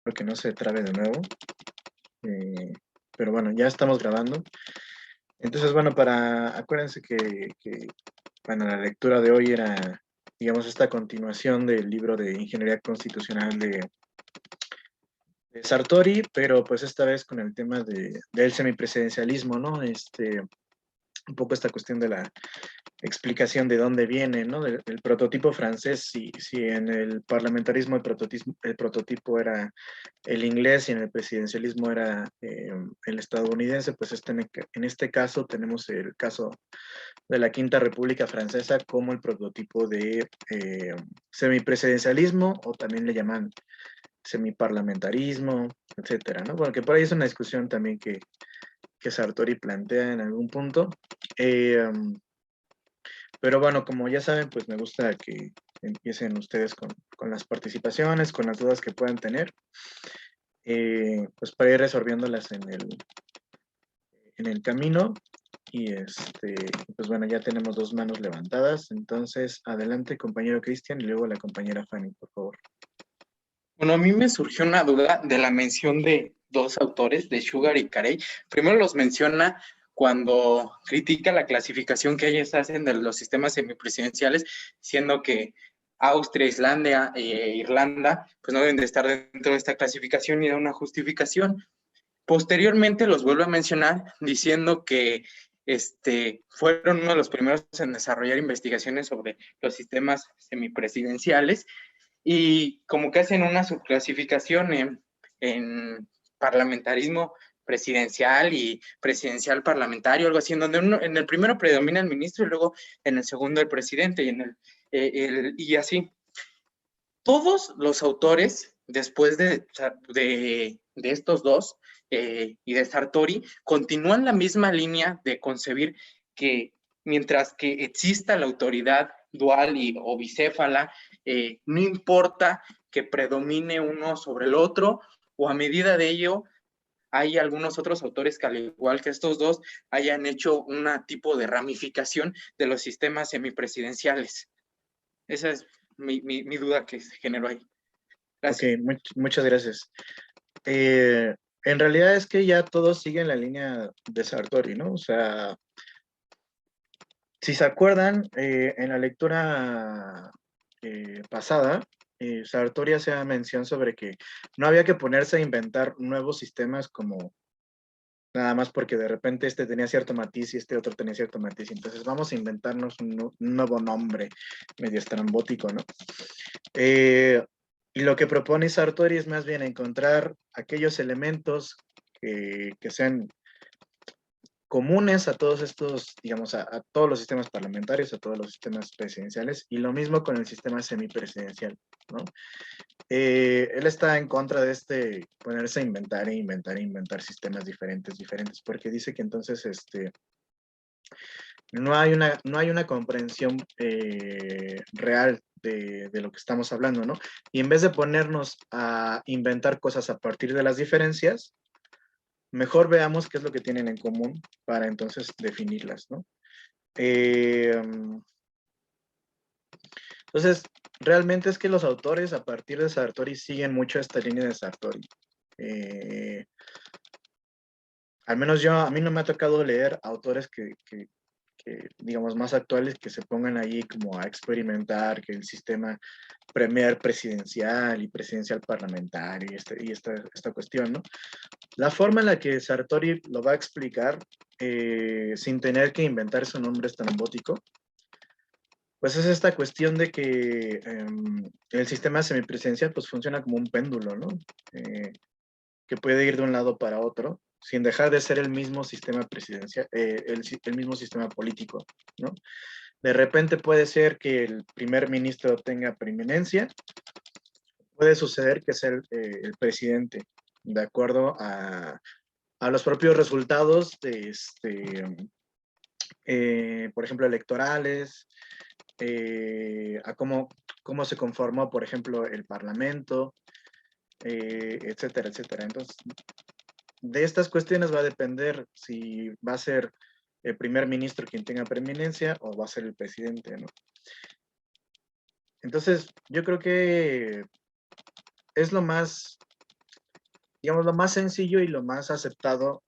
Espero que no se trabe de nuevo. Eh, pero bueno, ya estamos grabando. Entonces, bueno, acuérdense bueno, la lectura de hoy era, digamos, esta continuación del libro de Ingeniería Constitucional de Sartori, pero pues esta vez con el tema del semipresidencialismo, ¿no? Un poco esta cuestión de la explicación de dónde viene, ¿no? Del prototipo francés, si en el parlamentarismo el prototipo era el inglés y en el presidencialismo era el estadounidense, pues en este caso tenemos el caso de la Quinta República Francesa como el prototipo de semipresidencialismo, o también le llaman semiparlamentarismo, etcétera, ¿no? Porque por ahí es una discusión también que Sartori plantea en algún punto. Pero bueno, como ya saben, pues me gusta que empiecen ustedes con las participaciones, con las dudas que puedan tener, pues para ir resolviéndolas en el camino. Y pues bueno, ya tenemos dos manos levantadas. Entonces, adelante, compañero Cristian, y luego la compañera Fanny, por favor. Bueno, a mí me surgió una duda de la mención de dos autores, de Sugar y Carey. Primero los menciona cuando critica la clasificación que ellos hacen de los sistemas semipresidenciales, siendo que Austria, Islandia e Irlanda pues no deben de estar dentro de esta clasificación y da una justificación. Posteriormente los vuelve a mencionar diciendo que fueron uno de los primeros en desarrollar investigaciones sobre los sistemas semipresidenciales y como que hacen una subclasificación en parlamentarismo presidencial y presidencial parlamentario, algo así, en donde en el primero predomina el ministro y luego en el segundo el presidente y así. Todos los autores, después de estos dos y de Sartori, continúan la misma línea de concebir que mientras que exista la autoridad dual o bicéfala, no importa que predomine uno sobre el otro, o a medida de ello, hay algunos otros autores que, al igual que estos dos, hayan hecho un tipo de ramificación de los sistemas semipresidenciales. Esa es mi duda que se generó ahí. Ok, Gracias. muchas gracias. En realidad es que ya todos siguen la línea de Sartori, ¿no? O sea, si se acuerdan, en la lectura pasada, Sartori hacía mención sobre que no había que ponerse a inventar nuevos sistemas como nada más porque de repente este tenía cierto matiz y este otro tenía cierto matiz. Entonces vamos a inventarnos un nuevo nombre medio estrambótico, ¿no? Eh, y lo que propone Sartori es más bien encontrar aquellos elementos que sean comunes a todos estos, digamos, a todos los sistemas parlamentarios, a todos los sistemas presidenciales, y lo mismo con el sistema semipresidencial, ¿no? Él está en contra de ponerse a inventar e inventar sistemas diferentes, porque dice que entonces no hay una comprensión real de lo que estamos hablando, ¿no? Y en vez de ponernos a inventar cosas a partir de las diferencias, mejor veamos qué es lo que tienen en común para entonces definirlas, ¿no? Entonces, realmente es que los autores a partir de Sartori siguen mucho esta línea de Sartori. Eh, Al menos a mí no me ha tocado leer autores digamos, más actuales que se pongan ahí como a experimentar que el sistema premier presidencial y presidencial parlamentario y esta cuestión, ¿no? La forma en la que Sartori lo va a explicar, sin tener que inventar su nombre estrambótico, pues es esta cuestión de que el sistema semipresidencial pues funciona como un péndulo, ¿no? Que puede ir de un lado para otro, sin dejar de ser el mismo sistema presidencial, el mismo sistema político, ¿no? De repente puede ser que el primer ministro tenga preeminencia, puede suceder que sea el presidente, de acuerdo a los propios resultados por ejemplo, electorales, a cómo se conformó, por ejemplo, el Parlamento, etcétera, etcétera. Entonces, de estas cuestiones va a depender si va a ser el primer ministro quien tenga preeminencia o va a ser el presidente, ¿no? Entonces, yo creo que es lo más digamos, lo más sencillo y lo más aceptado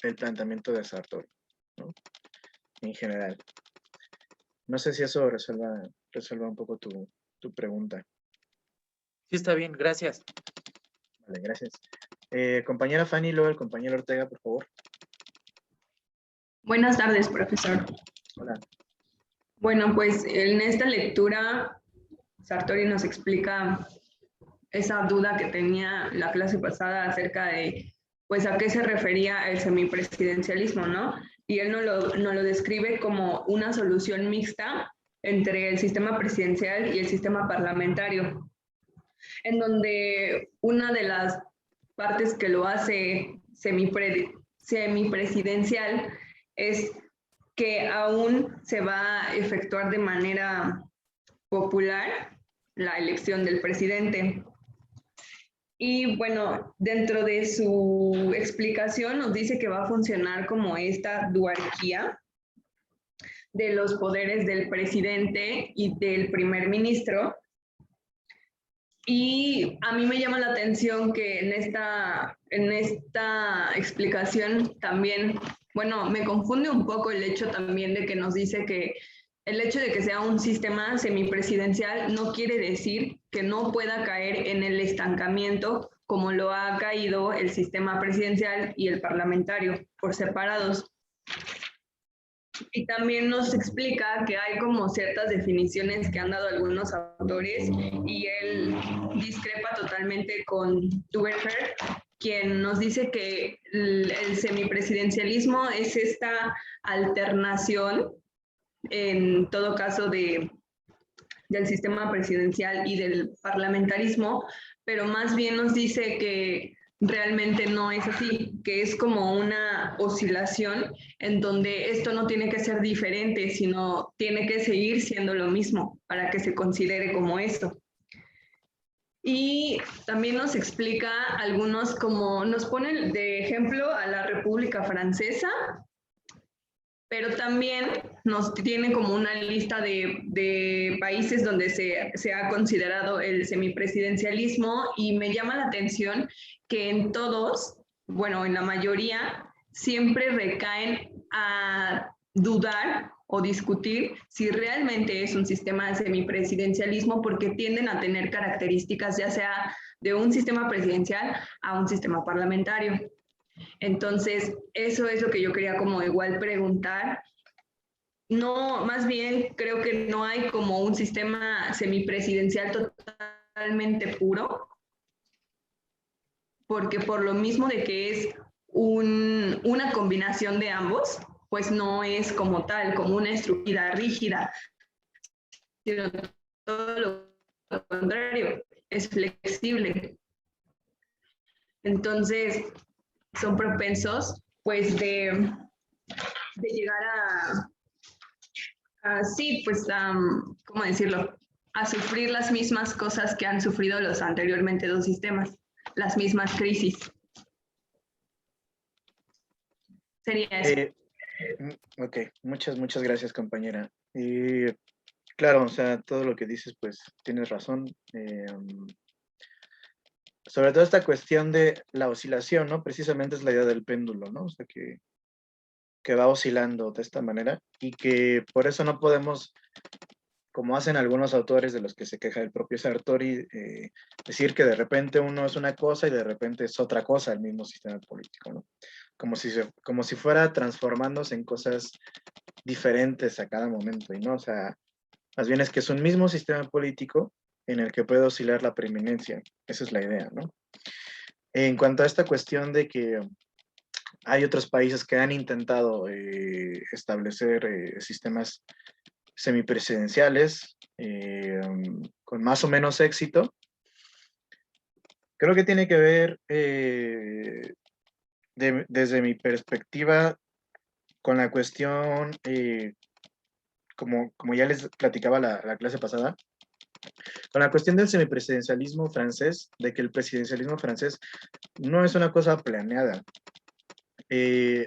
el planteamiento de Sartori, ¿no? En general. No sé si eso resuelva un poco tu pregunta. Sí, está bien, gracias. Vale, gracias. Compañera Fanny, luego el compañero Ortega, por favor. Buenas tardes, profesor. Hola. Bueno, pues en esta lectura, Sartori nos explica esa duda que tenía la clase pasada acerca de, pues, a qué se refería el semipresidencialismo, ¿no? Y él nos lo describe como una solución mixta entre el sistema presidencial y el sistema parlamentario, en donde una de las partes que lo hace semipresidencial es que aún se va a efectuar de manera popular la elección del presidente. Y bueno, dentro de su explicación nos dice que va a funcionar como esta duarquía de los poderes del presidente y del primer ministro. Y a mí me llama la atención que en esta explicación también, bueno, me confunde un poco el hecho también de que nos dice que el hecho de que sea un sistema semipresidencial no quiere decir que no pueda caer en el estancamiento como lo ha caído el sistema presidencial y el parlamentario por separados. Y también nos explica que hay como ciertas definiciones que han dado algunos autores y él discrepa totalmente con Duverger, quien nos dice que el semipresidencialismo es esta alternación, en todo caso, del sistema presidencial y del parlamentarismo, pero más bien nos dice que realmente no es así, que es como una oscilación en donde esto no tiene que ser diferente, sino tiene que seguir siendo lo mismo para que se considere como esto. Y también nos explica algunos, como nos pone de ejemplo a la República Francesa, pero también nos tiene como una lista de países donde se ha considerado el semipresidencialismo, y me llama la atención que en todos, bueno, en la mayoría, siempre recaen a dudar o discutir si realmente es un sistema de semipresidencialismo, porque tienden a tener características ya sea de un sistema presidencial a un sistema parlamentario. Entonces, eso es lo que yo quería como igual preguntar. No, más bien creo que no hay como un sistema semipresidencial totalmente puro, porque por lo mismo de que es una combinación de ambos, pues no es como tal, como una estructura rígida, sino todo lo contrario, es flexible. Entonces, son propensos pues de llegar sí, pues, ¿cómo decirlo? A sufrir las mismas cosas que han sufrido los anteriormente dos sistemas, las mismas crisis. Sería eso. Ok, muchas gracias, compañera. Y claro, o sea, todo lo que dices, pues tienes razón. Sobre todo esta cuestión de la oscilación, ¿no? Precisamente es la idea del péndulo, ¿no? O sea, que va oscilando de esta manera y que por eso no podemos, como hacen algunos autores de los que se queja el propio Sartori, decir que de repente uno es una cosa y de repente es otra cosa el mismo sistema político, ¿no? Como si fuera transformándose en cosas diferentes a cada momento, y no, o sea, más bien es que es un mismo sistema político en el que puede oscilar la preeminencia. Esa es la idea, ¿no? En cuanto a esta cuestión de que hay otros países que han intentado establecer sistemas semipresidenciales con más o menos éxito, creo que tiene que ver desde mi perspectiva con la cuestión, como ya les platicaba la clase pasada, con la cuestión del semipresidencialismo francés, de que el presidencialismo francés no es una cosa planeada,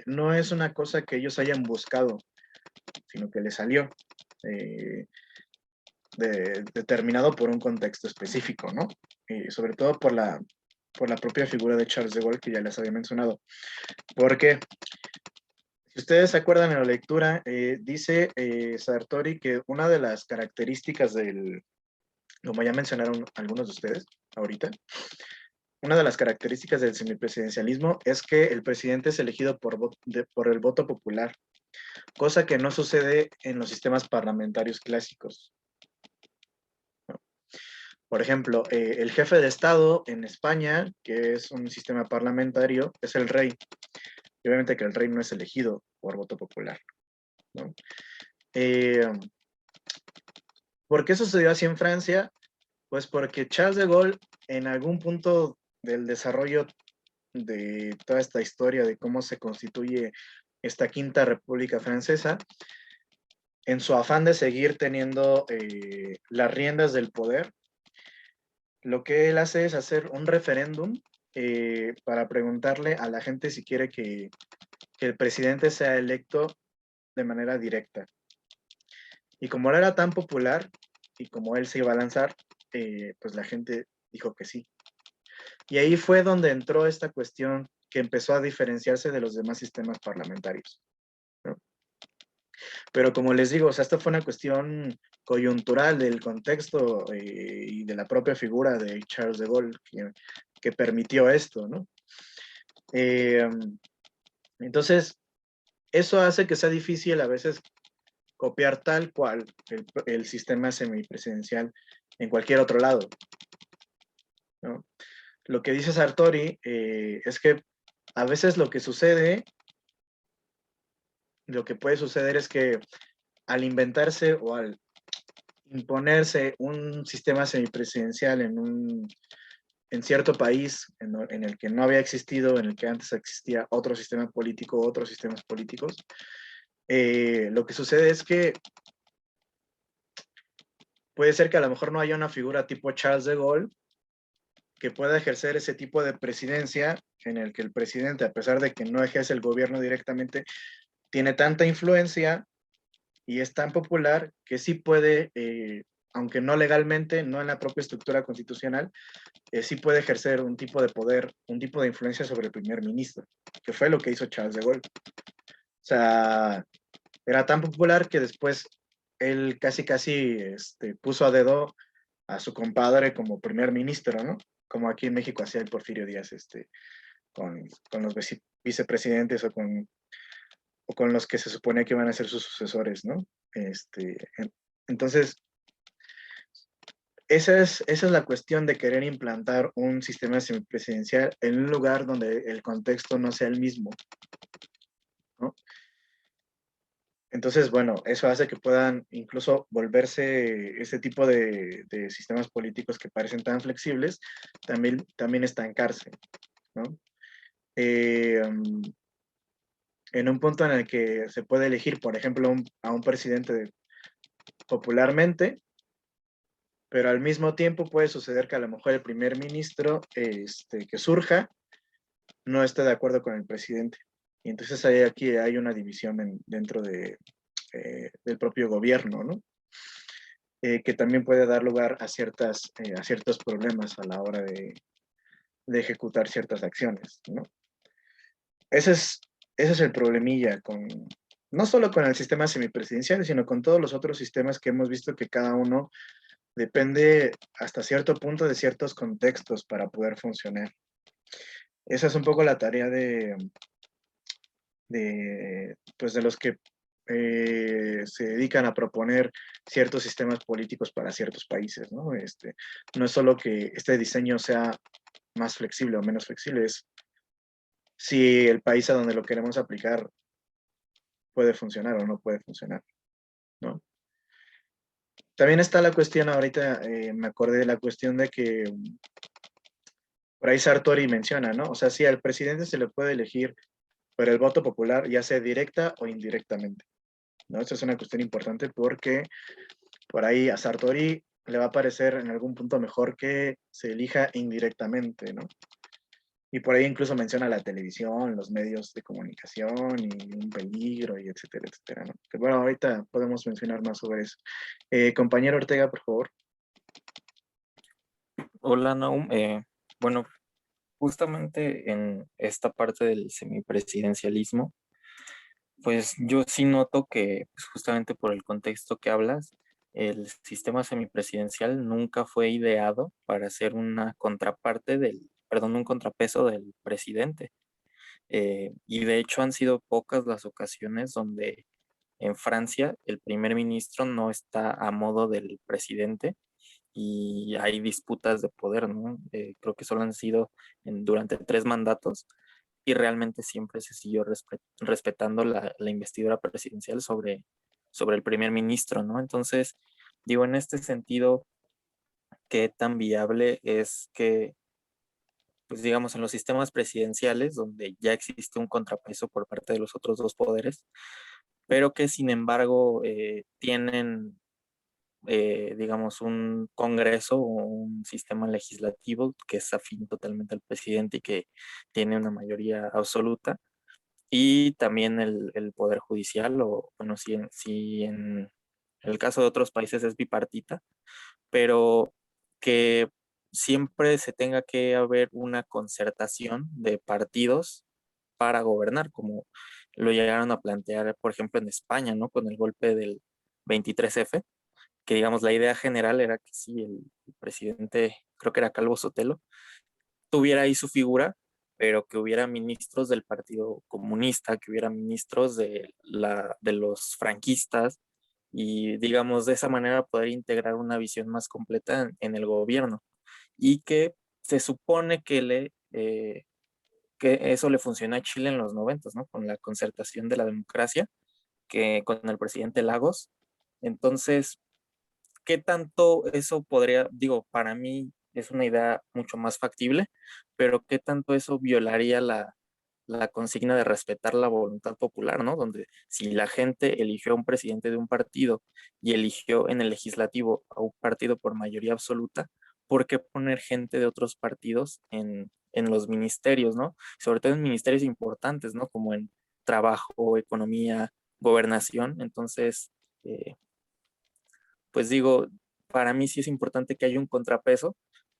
no es una cosa que ellos hayan buscado, sino que les salió, determinado por un contexto específico, ¿no? Sobre todo por la por la propia figura de Charles de Gaulle, que ya les había mencionado. Porque, si ustedes se acuerdan en la lectura, dice Sartori que una de las características del, como ya mencionaron algunos de ustedes ahorita, una de las características del semipresidencialismo es que el presidente es elegido por el voto popular, cosa que no sucede en los sistemas parlamentarios clásicos. Por ejemplo, el jefe de Estado en España, que es un sistema parlamentario, es el rey. Y obviamente que el rey no es elegido por voto popular, ¿no? ¿Por qué sucedió así en Francia? Pues porque Charles de Gaulle, en algún punto del desarrollo de toda esta historia de cómo se constituye esta Quinta República Francesa, en su afán de seguir teniendo las riendas del poder, lo que él hace es hacer un referéndum para preguntarle a la gente si quiere que el presidente sea electo de manera directa. Y como él era tan popular y como él se iba a lanzar, pues la gente dijo que sí. Y ahí fue donde entró esta cuestión que empezó a diferenciarse de los demás sistemas parlamentarios, ¿no? Pero como les digo, o sea, esto fue una cuestión coyuntural del contexto y de la propia figura de Charles de Gaulle que permitió esto, ¿no? Entonces, eso hace que sea difícil a veces copiar tal cual el sistema semipresidencial en cualquier otro lado, ¿no? Lo que dice Sartori es que a veces lo que puede suceder es que al inventarse o al imponerse un sistema semipresidencial en cierto país en el que no había existido, en el que antes existía otro sistema político, otros sistemas políticos, lo que sucede es que puede ser que a lo mejor no haya una figura tipo Charles de Gaulle que pueda ejercer ese tipo de presidencia en el que el presidente, a pesar de que no ejerce el gobierno directamente, tiene tanta influencia y es tan popular que sí puede, aunque no legalmente, no en la propia estructura constitucional, sí puede ejercer un tipo de poder, un tipo de influencia sobre el primer ministro, que fue lo que hizo Charles de Gaulle. O sea, era tan popular que después él casi puso a dedo a su compadre como primer ministro, ¿no? Como aquí en México hacía el Porfirio Díaz, con los vicepresidentes o con los que se supone que van a ser sus sucesores, ¿no? Entonces, esa es la cuestión de querer implantar un sistema semipresidencial en un lugar donde el contexto no sea el mismo, ¿no? Entonces, bueno, eso hace que puedan incluso volverse ese tipo de sistemas políticos que parecen tan flexibles, también estancarse, ¿no? En un punto en el que se puede elegir, por ejemplo, a un presidente popularmente, pero al mismo tiempo puede suceder que a lo mejor el primer ministro que surja no esté de acuerdo con el presidente. Y entonces aquí hay una división dentro del propio gobierno, ¿no? Que también puede dar lugar a ciertos problemas a la hora de ejecutar ciertas acciones, ¿no? Ese es el problemilla no solo con el sistema semipresidencial, sino con todos los otros sistemas que hemos visto que cada uno depende hasta cierto punto de ciertos contextos para poder funcionar. Esa es un poco la tarea pues de los que se dedican a proponer ciertos sistemas políticos para ciertos países, ¿no? No es solo que este diseño sea más flexible o menos flexible, es si el país a donde lo queremos aplicar puede funcionar o no puede funcionar, ¿no? También está la cuestión, ahorita me acordé de la cuestión de que por ahí Sartori menciona, ¿no? O sea, sí, al presidente se le puede elegir por el voto popular, ya sea directa o indirectamente, ¿no? Esa es una cuestión importante porque por ahí a Sartori le va a parecer en algún punto mejor que se elija indirectamente, ¿no? Y por ahí incluso menciona la televisión, los medios de comunicación y un peligro y etcétera, etcétera, ¿no? Que bueno, ahorita podemos mencionar más sobre eso. Compañero Ortega, por favor. Hola, Naum. Bueno, justamente en esta parte del semipresidencialismo, pues yo sí noto que pues, justamente por el contexto que hablas, el sistema semipresidencial nunca fue ideado para ser una contraparte un contrapeso del presidente. Y de hecho han sido pocas las ocasiones donde en Francia el primer ministro no está a modo del presidente y hay disputas de poder, ¿no? Creo que solo han sido durante 3 mandatos y realmente siempre se siguió respetando la investidura presidencial sobre el primer ministro, ¿no? Entonces, digo, en este sentido, ¿qué tan viable es que, pues digamos, en los sistemas presidenciales, donde ya existe un contrapeso por parte de los otros dos poderes, pero que sin embargo tienen digamos, un congreso o un sistema legislativo que es afín totalmente al presidente y que tiene una mayoría absoluta, y también el poder judicial, o bueno, si en el caso de otros países es bipartita, pero que siempre se tenga que haber una concertación de partidos para gobernar, como lo llegaron a plantear, por ejemplo, en España, ¿no? Con el golpe del 23F, que digamos la idea general era que sí, el presidente, creo que era Calvo Sotelo, tuviera ahí su figura, pero que hubiera ministros del Partido Comunista, que hubiera ministros de los franquistas, y digamos de esa manera poder integrar una visión más completa en el gobierno. Y que se supone que eso le funcionó a Chile en los 90, ¿no? Con la concertación de la democracia, que con el presidente Lagos. Entonces, ¿qué tanto eso podría, digo, para mí es una idea mucho más factible, pero qué tanto eso violaría la consigna de respetar la voluntad popular, ¿no? Donde si la gente eligió a un presidente de un partido y eligió en el legislativo a un partido por mayoría absoluta, ¿por qué poner gente de otros partidos en los ministerios, ¿no? Sobre todo en ministerios importantes, ¿no? Como en trabajo, economía, gobernación. Entonces, pues digo, para mí sí es importante que haya un contrapeso,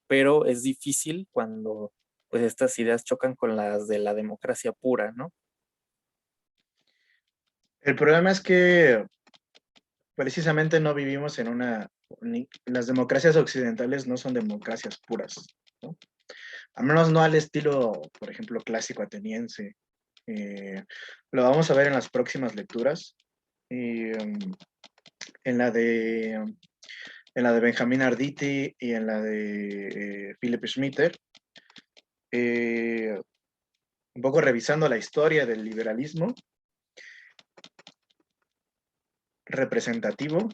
pero es difícil cuando pues estas ideas chocan con las de la democracia pura, ¿no? El problema es que precisamente no vivimos las democracias occidentales no son democracias puras, ¿no? Al menos no al estilo, por ejemplo, clásico ateniense. Lo vamos a ver en las próximas lecturas. En la de, en la de Benjamín Arditi y en la de Philip Schmitter, un poco revisando la historia del liberalismo representativo.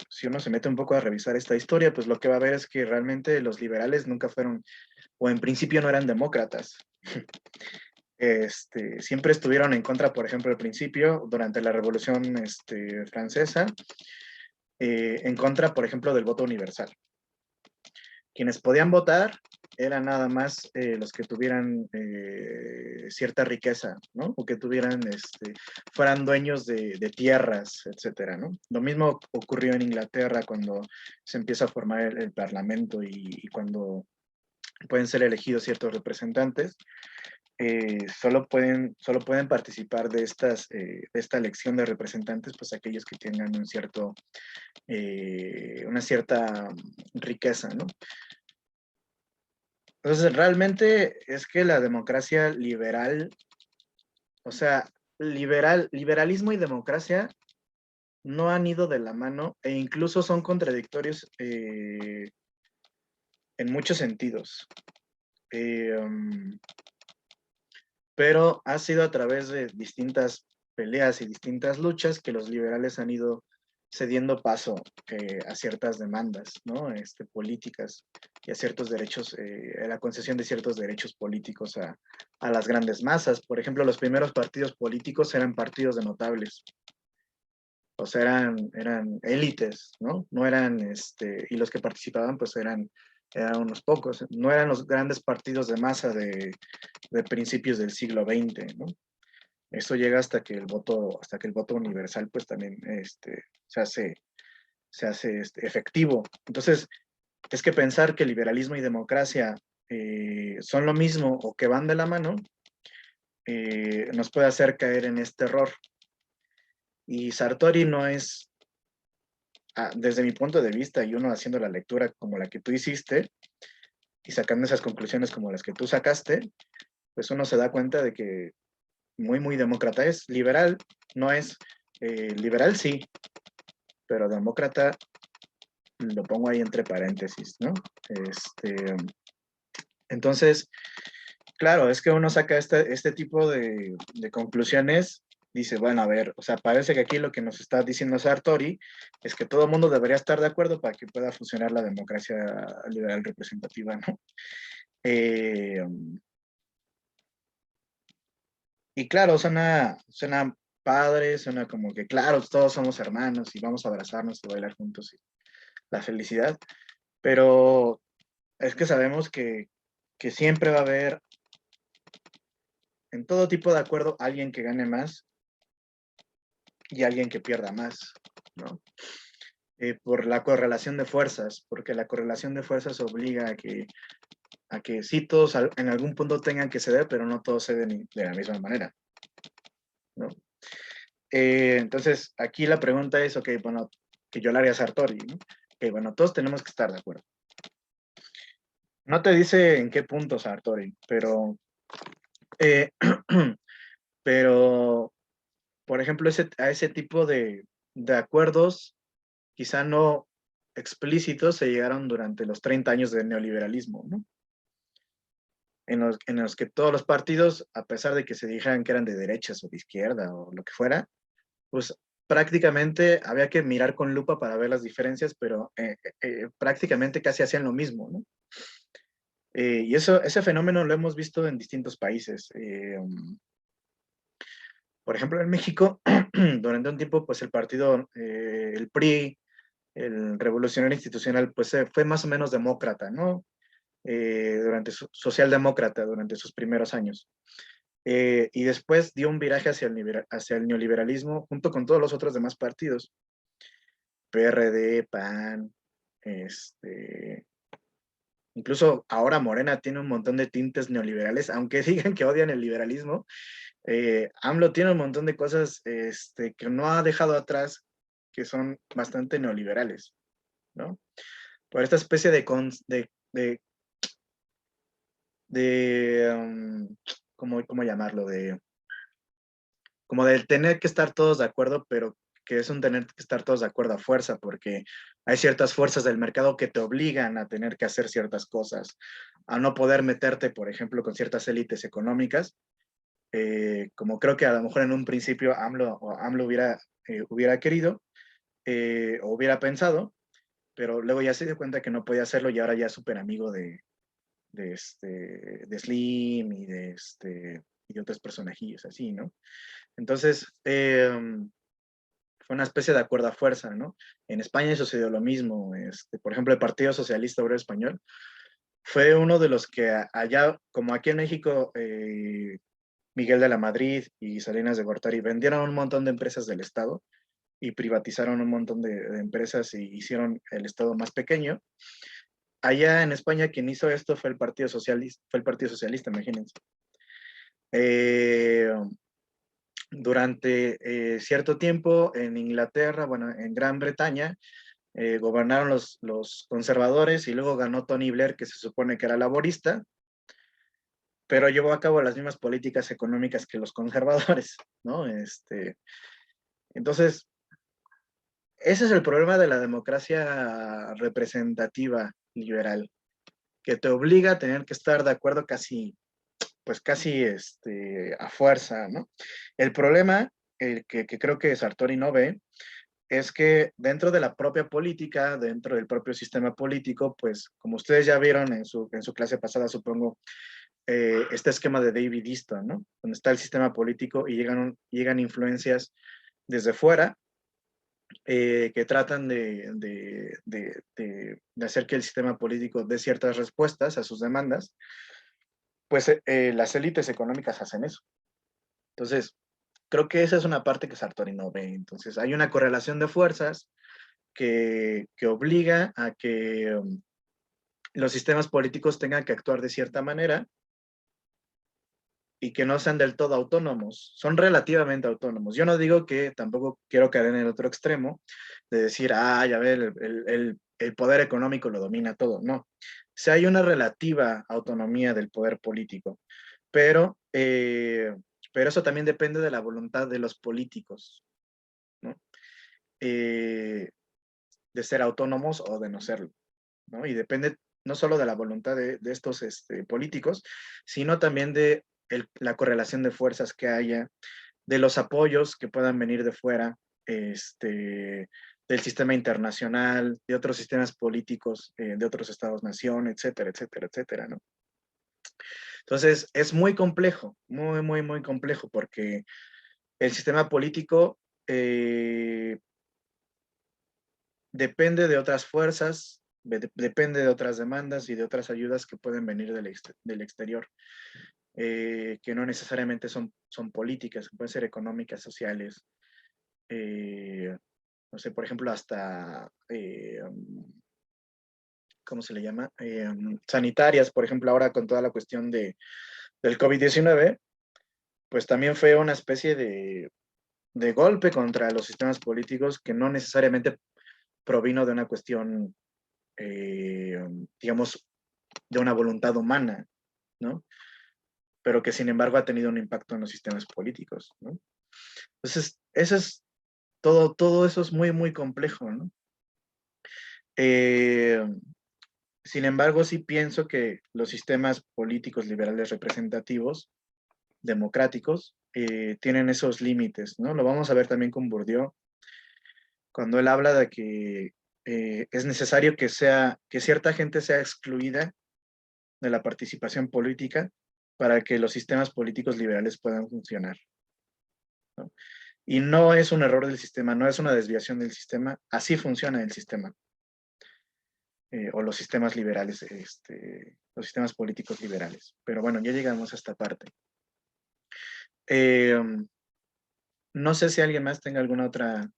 Si uno se mete un poco a revisar esta historia, pues lo que va a ver es que realmente los liberales nunca fueron, o en principio no eran demócratas. Siempre estuvieron en contra, por ejemplo, al principio, durante la Revolución Francesa, en contra, por ejemplo, del voto universal. Quienes podían votar eran nada más los que tuvieran cierta riqueza, ¿no? O que fueran dueños de tierras, etcétera, ¿no? Lo mismo ocurrió en Inglaterra cuando se empieza a formar el Parlamento y cuando pueden ser elegidos ciertos representantes. Solo pueden participar de esta elección de representantes, pues aquellos que tengan una cierta riqueza, ¿no? Entonces, realmente es que la democracia liberal, o sea, liberalismo y democracia no han ido de la mano e incluso son contradictorios en muchos sentidos. Pero ha sido a través de distintas peleas y distintas luchas que los liberales han ido cediendo paso a ciertas demandas, ¿no? Políticas y a ciertos derechos, a la concesión de ciertos derechos políticos a las grandes masas. Por ejemplo, los primeros partidos políticos eran partidos de notables, o sea, eran élites, ¿no? No eran, y los que participaban pues eran unos pocos, no eran los grandes partidos de masa de principios del siglo XX, ¿no? Eso llega hasta que el voto universal pues también se hace efectivo. Entonces, es que pensar que liberalismo y democracia son lo mismo o que van de la mano, nos puede hacer caer en este error. Y Sartori no es, desde mi punto de vista, y uno haciendo la lectura como la que tú hiciste, y sacando esas conclusiones como las que tú sacaste, pues uno se da cuenta de que muy demócrata es. Liberal no es, liberal sí, pero demócrata lo pongo ahí entre paréntesis, ¿no? Entonces, claro, es que uno saca este tipo de conclusiones, dice, bueno, a ver, o sea, parece que aquí lo que nos está diciendo Sartori es que todo el mundo debería estar de acuerdo para que pueda funcionar la democracia liberal representativa, ¿no? Y claro, suena padre, suena como que, claro, todos somos hermanos y vamos a abrazarnos y bailar juntos y la felicidad, pero es que sabemos que siempre va a haber en todo tipo de acuerdo alguien que gane más y alguien que pierda más, ¿no? Por la correlación de fuerzas, porque la correlación de fuerzas obliga a que sí todos en algún punto tengan que ceder, pero no todos ceden de la misma manera, ¿no? Entonces, aquí la pregunta es, ok, bueno, que yo la haría Sartori, ¿no? Ok, bueno, todos tenemos que estar de acuerdo. No te dice en qué punto Sartori, eh, pero por ejemplo, a ese tipo de acuerdos, quizá no explícitos, se llegaron durante los 30 años del neoliberalismo, ¿no? En los que todos los partidos, a pesar de que se dijeran que eran de derechas o de izquierda o lo que fuera, pues prácticamente había que mirar con lupa para ver las diferencias, pero prácticamente casi hacían lo mismo, ¿no? Y ese fenómeno lo hemos visto en distintos países. Por ejemplo, en México, durante un tiempo, pues el partido, el PRI, el Revolucionario Institucional, pues fue más o menos demócrata, ¿no? Socialdemócrata durante sus primeros años. Y después dio un viraje hacia el neoliberalismo junto con todos los otros demás partidos. PRD, PAN, incluso ahora Morena tiene un montón de tintes neoliberales, aunque digan que odian el liberalismo. AMLO tiene un montón de cosas que no ha dejado atrás que son bastante neoliberales, ¿no? Por esta especie ¿cómo llamarlo? Como del tener que estar todos de acuerdo, pero que es un tener que estar todos de acuerdo a fuerza, porque hay ciertas fuerzas del mercado que te obligan a tener que hacer ciertas cosas, a no poder meterte, por ejemplo, con ciertas élites económicas, como creo que a lo mejor en un principio AMLO hubiera querido o hubiera pensado, pero luego ya se dio cuenta que no podía hacerlo y ahora ya es súper amigo de Slim y de otros personajillos así, ¿no? Entonces, fue una especie de acuerdo a fuerza, ¿no? En España sucedió lo mismo. Por ejemplo, el Partido Socialista Obrero Español fue uno de los que allá, como aquí en México, Miguel de la Madrid y Salinas de Gortari vendieron un montón de empresas del Estado y privatizaron un montón de empresas y hicieron el Estado más pequeño. Allá en España quien hizo esto fue el Partido Socialista, imagínense. Durante cierto tiempo en Inglaterra, bueno, en Gran Bretaña, gobernaron los conservadores y luego ganó Tony Blair, que se supone que era laborista, pero llevó a cabo las mismas políticas económicas que los conservadores, ¿no? Entonces, ese es el problema de la democracia representativa liberal, que te obliga a tener que estar de acuerdo casi a fuerza, ¿no? El problema que creo que Sartori no ve es que dentro de la propia política, dentro del propio sistema político, pues como ustedes ya vieron en su clase pasada, supongo, este esquema de David Easton, ¿no? Donde está el sistema político y llegan influencias desde fuera que tratan de hacer que el sistema político dé ciertas respuestas a sus demandas, pues las élites económicas hacen eso. Entonces, creo que esa es una parte que Sartori no ve. Entonces, hay una correlación de fuerzas que obliga los sistemas políticos tengan que actuar de cierta manera y que no sean del todo autónomos, son relativamente autónomos. Yo no digo que tampoco quiero caer en el otro extremo de decir, ya ver, el poder económico lo domina todo, no. O sea, hay una relativa autonomía del poder político, pero eso también depende de la voluntad de los políticos, ¿no? De ser autónomos o de no serlo, ¿no? Y depende no solo de la voluntad de estos políticos, sino también de la correlación de fuerzas que haya, de los apoyos que puedan venir de fuera, del sistema internacional, de otros sistemas políticos, de otros estados-nación, etcétera, etcétera, etcétera, ¿no? Entonces, es muy complejo, muy, muy, muy complejo, porque el sistema político depende de otras fuerzas, depende de otras demandas y de otras ayudas que pueden venir del exterior, que no necesariamente son políticas, pueden ser económicas, sociales, no sé, por ejemplo, hasta, ¿cómo se le llama? Sanitarias, por ejemplo, ahora con toda la cuestión del COVID-19, pues también fue una especie de golpe contra los sistemas políticos que no necesariamente provino de una cuestión, digamos, de una voluntad humana, ¿no? Pero que sin embargo ha tenido un impacto en los sistemas políticos, ¿no? Entonces, todo eso es muy, muy complejo, ¿no? Sin embargo, sí pienso que los sistemas políticos liberales representativos, democráticos, tienen esos límites, ¿no? Lo vamos a ver también con Bourdieu, cuando él habla de que es necesario que cierta gente sea excluida de la participación política para que los sistemas políticos liberales puedan funcionar, ¿no? Y no es un error del sistema, no es una desviación del sistema, así funciona el sistema, o los sistemas liberales, los sistemas políticos liberales. Pero bueno, ya llegamos a esta parte. No sé si alguien más tenga alguna otra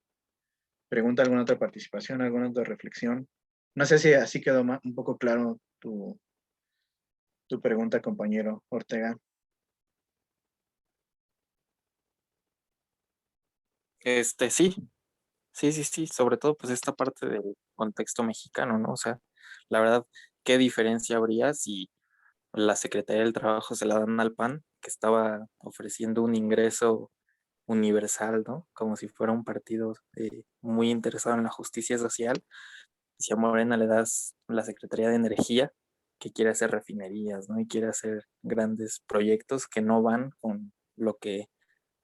pregunta, alguna otra participación, alguna otra reflexión. No sé si así quedó un poco claro tu pregunta, compañero Ortega. Sí, sí, sobre todo pues esta parte del contexto mexicano, ¿no? O sea, la verdad, ¿qué diferencia habría si la Secretaría del Trabajo se la dan al PAN, que estaba ofreciendo un ingreso universal, ¿no? Como si fuera un partido muy interesado en la justicia social? Si a Morena le das la Secretaría de Energía, que quiere hacer refinerías, ¿no? Y quiere hacer grandes proyectos que no van con lo que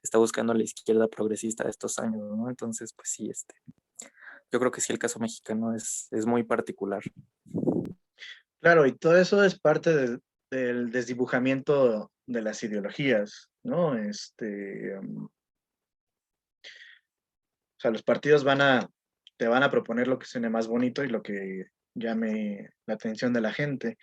está buscando la izquierda progresista de estos años, ¿no? Entonces, pues sí, yo creo que sí el caso mexicano es muy particular. Claro, y todo eso es parte del desdibujamiento de las ideologías, ¿no? O sea, los partidos te van a proponer lo que suene más bonito y lo que llame la atención de la gente.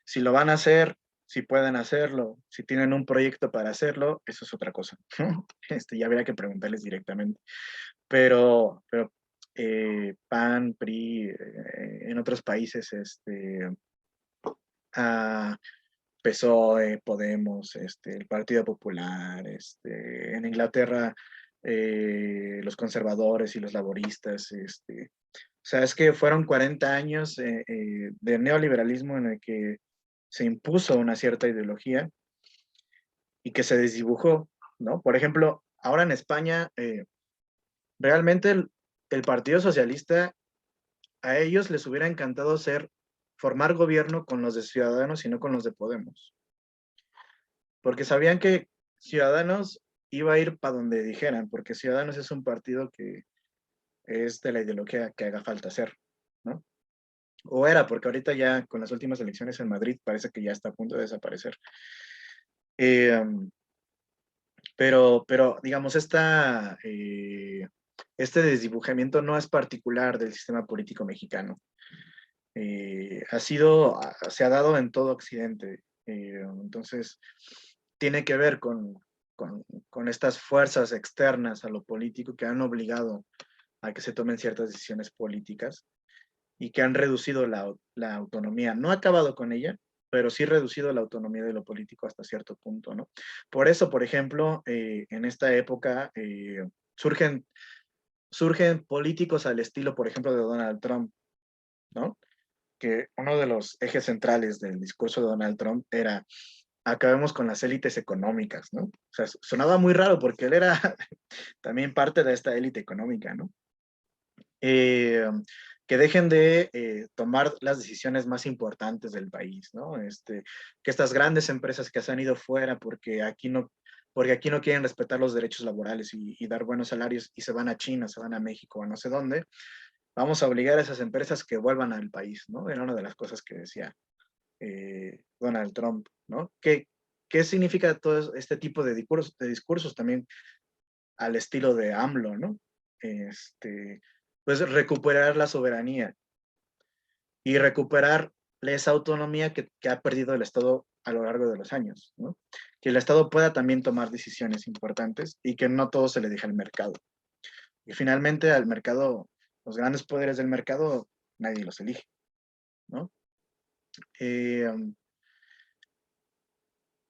Si lo van a hacer, si pueden hacerlo, si tienen un proyecto para hacerlo, eso es otra cosa, ¿no? Ya habría que preguntarles directamente. Pero PAN, PRI, en otros países, PSOE, Podemos, el Partido Popular, en Inglaterra, los conservadores y los laboristas, o sea, es que fueron 40 años de neoliberalismo en el que se impuso una cierta ideología y que se desdibujó, ¿no? Por ejemplo, ahora en España, realmente el Partido Socialista, a ellos les hubiera encantado formar gobierno con los de Ciudadanos y no con los de Podemos, porque sabían que Ciudadanos iba a ir para donde dijeran, porque Ciudadanos es un partido que es de la ideología que haga falta hacer, ¿no? O era, porque ahorita ya con las últimas elecciones en Madrid parece que ya está a punto de desaparecer. Pero digamos, este desdibujamiento no es particular del sistema político mexicano. Se ha dado en todo Occidente. Entonces, tiene que ver con estas fuerzas externas a lo político que han obligado a que se tomen ciertas decisiones políticas y que han reducido la autonomía. No ha acabado con ella, pero sí reducido la autonomía de lo político hasta cierto punto, ¿no? Por eso, por ejemplo, en esta época surgen políticos al estilo, por ejemplo, de Donald Trump, ¿no? Que uno de los ejes centrales del discurso de Donald Trump era: acabemos con las élites económicas, ¿no? O sea, sonaba muy raro porque él era también parte de esta élite económica, ¿no? Que dejen de tomar las decisiones más importantes del país, ¿no? Que estas grandes empresas que se han ido fuera porque aquí no quieren respetar los derechos laborales y dar buenos salarios y se van a China, se van a México, a no sé dónde, vamos a obligar a esas empresas que vuelvan al país, ¿no? Era una de las cosas que decía Donald Trump, ¿no? ¿Qué significa todo este tipo de discursos también al estilo de AMLO, ¿no? Pues recuperar la soberanía y recuperar esa autonomía que ha perdido el Estado a lo largo de los años, ¿no? Que el Estado pueda también tomar decisiones importantes y que no todo se le deje al mercado. Y finalmente al mercado, los grandes poderes del mercado, nadie los elige, ¿no?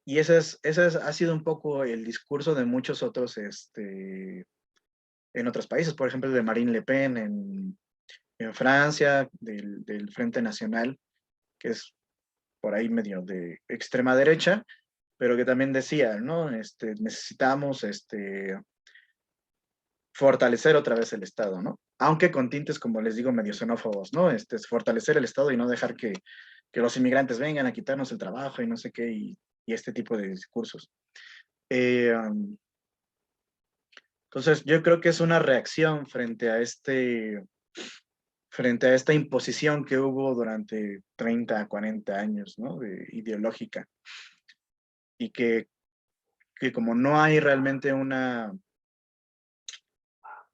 Y ha sido un poco el discurso de muchos otros en otros países, por ejemplo, de Marine Le Pen en Francia, del Frente Nacional, que es por ahí medio de extrema derecha, pero que también decía, ¿no? Necesitamos fortalecer otra vez el Estado, ¿no? Aunque con tintes, como les digo, medio xenófobos, ¿no? Fortalecer el Estado y no dejar que los inmigrantes vengan a quitarnos el trabajo y no sé qué, y este tipo de discursos. Entonces, yo creo que es una reacción frente a esta imposición que hubo durante 30, 40 años, ¿no? Ideológica. Y que como no hay realmente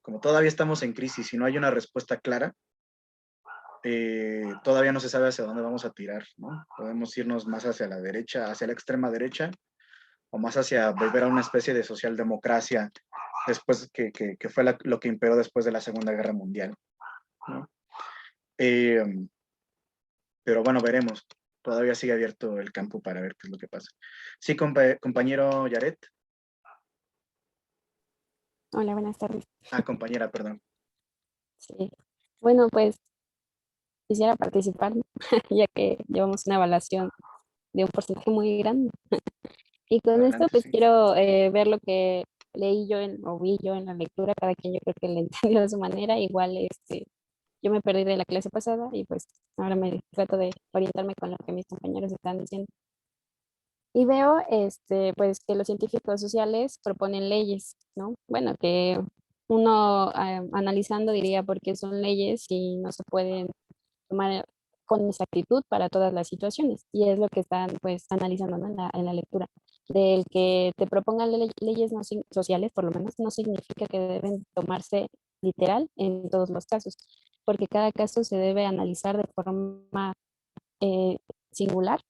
como todavía estamos en crisis y no hay una respuesta clara, todavía no se sabe hacia dónde vamos a tirar, ¿no? Podemos irnos más hacia la derecha, hacia la extrema derecha, o más hacia volver a una especie de socialdemocracia después que fue lo que imperó después de la Segunda Guerra Mundial, ¿no? Pero bueno, veremos. Todavía sigue abierto el campo para ver qué es lo que pasa. Sí, compañero Yaret. Hola, buenas tardes. Compañera, perdón. Sí. Bueno, pues quisiera participar, ¿no? Ya que llevamos una evaluación de un porcentaje muy grande. Y con esto, Adelante, pues sí. quiero ver lo que leí yo o vi yo en la lectura. Cada quien yo creo que le entendió de su manera. Igual, yo me perdí de la clase pasada y pues ahora me trato de orientarme con lo que mis compañeros están diciendo. Y veo, pues, que los científicos sociales proponen leyes, ¿no? Bueno, que uno analizando diría por qué son leyes y no se pueden tomar con exactitud para todas las situaciones. Y es lo que están, pues, analizando, ¿no? En la lectura. Del que te propongan leyes no sociales, por lo menos, no significa que deben tomarse literal en todos los casos, porque cada caso se debe analizar de forma eh, singular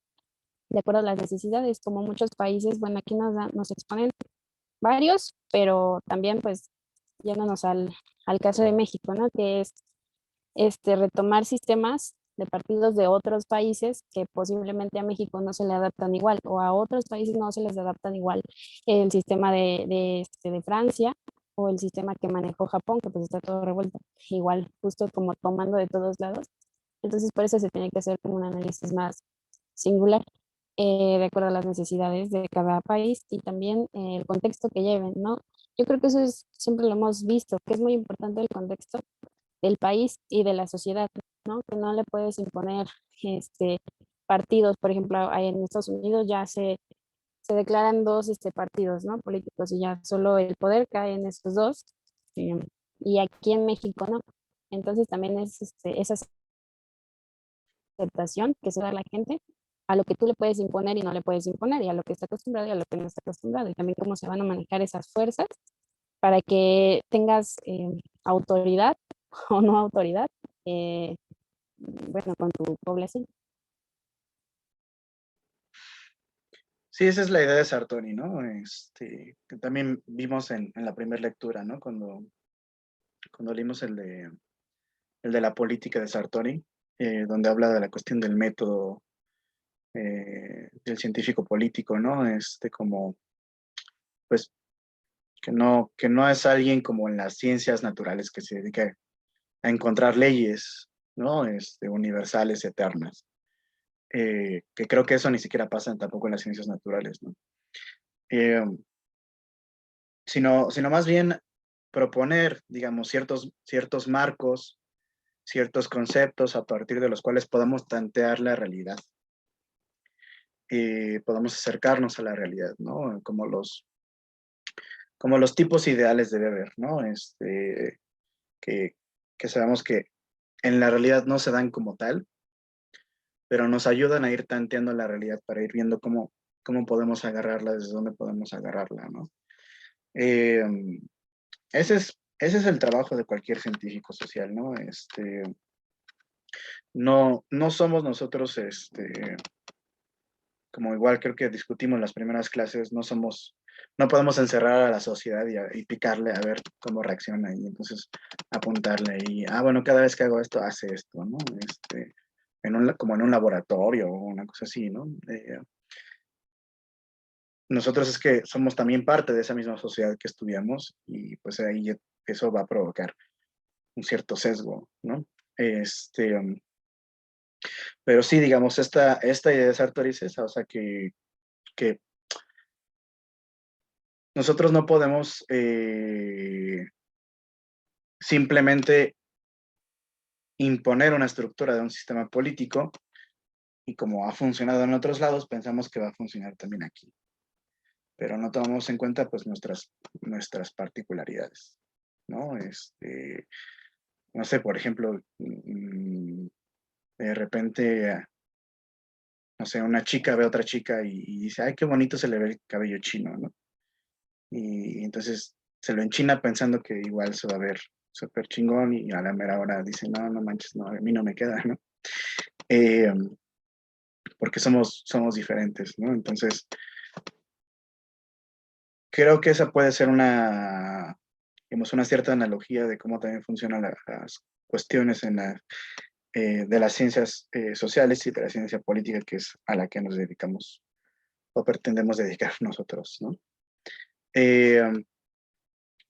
de acuerdo a las necesidades, como muchos países, bueno, aquí nos exponen varios, pero también pues yéndonos al caso de México, ¿no? Que es retomar sistemas de partidos de otros países que posiblemente a México no se le adaptan igual o a otros países no se les adaptan igual el sistema de Francia o el sistema que manejó Japón, que pues está todo revuelto, igual justo como tomando de todos lados. Entonces por eso se tiene que hacer como un análisis más singular de acuerdo a las necesidades de cada país y también el contexto que lleven, ¿no? Yo creo que eso siempre lo hemos visto, que es muy importante el contexto del país y de la sociedad, ¿no? Que no le puedes imponer partidos, por ejemplo, ahí en Estados Unidos ya se declaran dos partidos, ¿no? Políticos y ya solo el poder cae en esos dos y aquí en México, ¿no? Entonces también es esa aceptación que se da a la gente a lo que tú le puedes imponer y no le puedes imponer, y a lo que está acostumbrado y a lo que no está acostumbrado, y también cómo se van a manejar esas fuerzas para que tengas autoridad o no autoridad, bueno, con tu población. Sí, esa es la idea de Sartori, ¿no? Que también vimos en la primera lectura, ¿no? Cuando leímos el de la política de Sartori, donde habla de la cuestión del método del científico político, ¿no? Como, pues, que no es alguien como en las ciencias naturales que se dedica a encontrar leyes, ¿no? Universales, eternas. Que creo que eso ni siquiera pasa tampoco en las ciencias naturales, ¿no? Sino más bien proponer, digamos, ciertos marcos, ciertos conceptos a partir de los cuales podamos tantear la realidad. Podamos acercarnos a la realidad, ¿no? Como los tipos ideales debe haber, ¿no? Que, que sabemos que en la realidad no se dan como tal, pero nos ayudan a ir tanteando la realidad para ir viendo cómo podemos agarrarla, desde dónde podemos agarrarla, ¿no? Eh, ese es el trabajo de cualquier científico social, ¿no? No somos nosotros, como igual creo que discutimos las primeras clases, no podemos encerrar a la sociedad y picarle a ver cómo reacciona y entonces apuntarle y, bueno, cada vez que hago esto, hace esto, ¿no? Como en un laboratorio o una cosa así, ¿no? Nosotros es que somos también parte de esa misma sociedad que estudiamos y pues ahí eso va a provocar un cierto sesgo, ¿no? Pero sí, digamos, esta idea de Sartori es esa, o sea, que nosotros no podemos simplemente imponer una estructura de un sistema político y como ha funcionado en otros lados, pensamos que va a funcionar también aquí. Pero no tomamos en cuenta pues nuestras particularidades, ¿no? No sé, por ejemplo, de repente, no sé, una chica ve a otra chica y dice, ay, qué bonito se le ve el cabello chino, ¿no? Y entonces se lo enchina pensando que igual se va a ver súper chingón y a la mera hora dice, no, no manches, no, a mí no me queda, ¿no? Eh, porque somos diferentes, ¿no? Entonces, creo que esa puede ser digamos, una cierta analogía de cómo también funcionan las cuestiones de las ciencias sociales y de la ciencia política, que es a la que nos dedicamos o pretendemos dedicar nosotros, ¿no? Eh,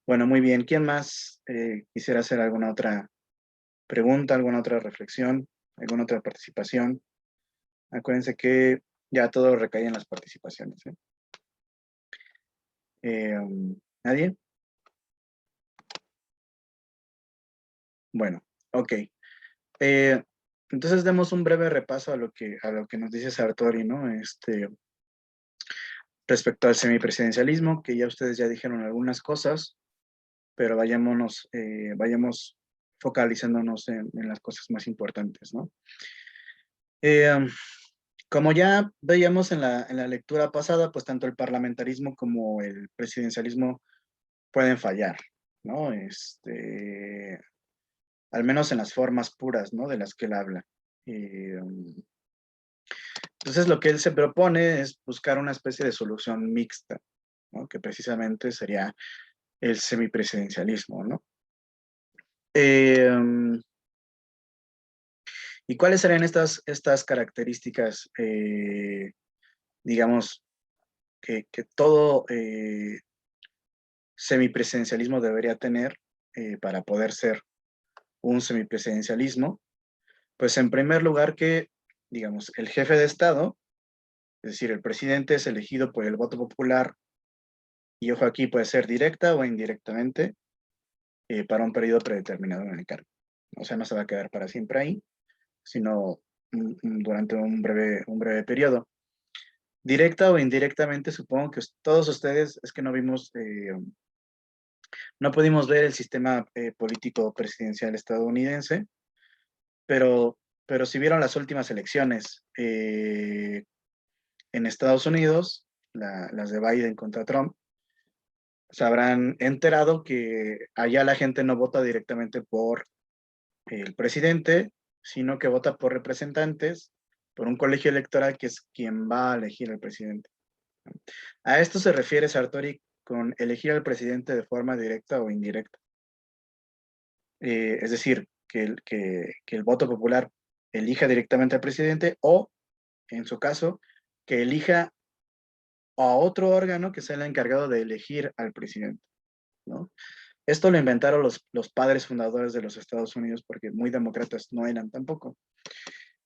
bueno, muy bien. ¿Quién más quisiera hacer alguna otra pregunta, alguna otra reflexión, alguna otra participación? Acuérdense que ya todo recae en las participaciones, ¿eh? ¿Nadie? Bueno, ok. Entonces demos un breve repaso a lo que nos dice Sartori, ¿no? Respecto al semipresidencialismo, que ya ustedes ya dijeron algunas cosas, pero vayamos focalizándonos en las cosas más importantes, ¿no? Como ya veíamos en la lectura pasada, pues tanto el parlamentarismo como el presidencialismo pueden fallar, ¿no? Al menos en las formas puras, ¿no? De las que él habla. Entonces lo que él se propone es buscar una especie de solución mixta, ¿no? Que precisamente sería el semipresidencialismo, ¿no? ¿Y cuáles serían estas características, digamos, que todo semipresidencialismo debería tener para poder ser un semipresidencialismo? Pues en primer lugar que, digamos, el jefe de Estado, es decir, el presidente es elegido por el voto popular, y ojo aquí puede ser directa o indirectamente, para un periodo predeterminado en el cargo. O sea, no se va a quedar para siempre ahí, sino durante un breve periodo. Directa o indirectamente, supongo que todos ustedes, es que no pudimos ver el sistema político presidencial estadounidense, pero si vieron las últimas elecciones en Estados Unidos, las de Biden contra Trump, se habrán enterado que allá la gente no vota directamente por el presidente, sino que vota por representantes, por un colegio electoral que es quien va a elegir al presidente. A esto se refiere Sartori con elegir al presidente de forma directa o indirecta. Es decir, que el voto popular elija directamente al presidente o, en su caso, que elija a otro órgano que sea el encargado de elegir al presidente, ¿no? Esto lo inventaron los padres fundadores de los Estados Unidos porque muy demócratas no eran tampoco.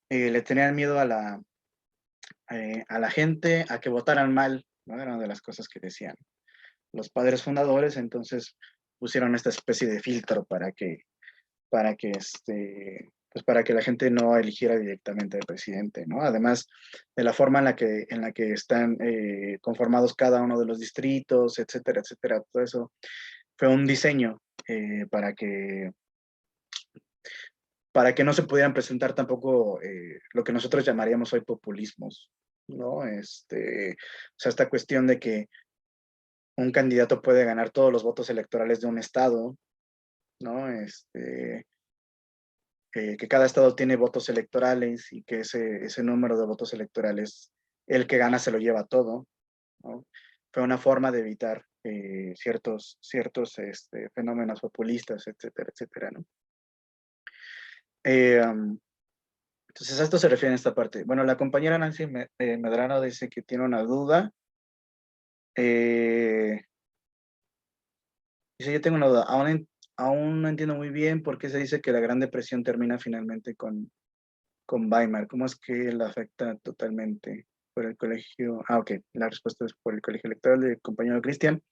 Le tenían miedo a la gente a que votaran mal, ¿no? Era una de las cosas que decían los padres fundadores, entonces pusieron esta especie de filtro pues para que la gente no eligiera directamente al presidente, ¿no? Además de la forma en la que están conformados cada uno de los distritos, etcétera, etcétera, todo eso fue un diseño para que no se pudieran presentar tampoco lo que nosotros llamaríamos hoy populismos, ¿no? O sea, esta cuestión de que un candidato puede ganar todos los votos electorales de un estado, ¿no? Que cada estado tiene votos electorales y que ese número de votos electorales, el que gana se lo lleva todo, ¿no? Fue una forma de evitar ciertos fenómenos populistas, etcétera, etcétera, ¿no? Entonces a esto se refiere en esta parte. Bueno, la compañera Nancy Medrano dice que tiene una duda. Dice, yo tengo una duda. Aún no entiendo muy bien por qué se dice que la Gran Depresión termina finalmente con Weimar. ¿Cómo es que la afecta totalmente por el colegio? Ah, ok. La respuesta es por el colegio electoral del compañero Cristian.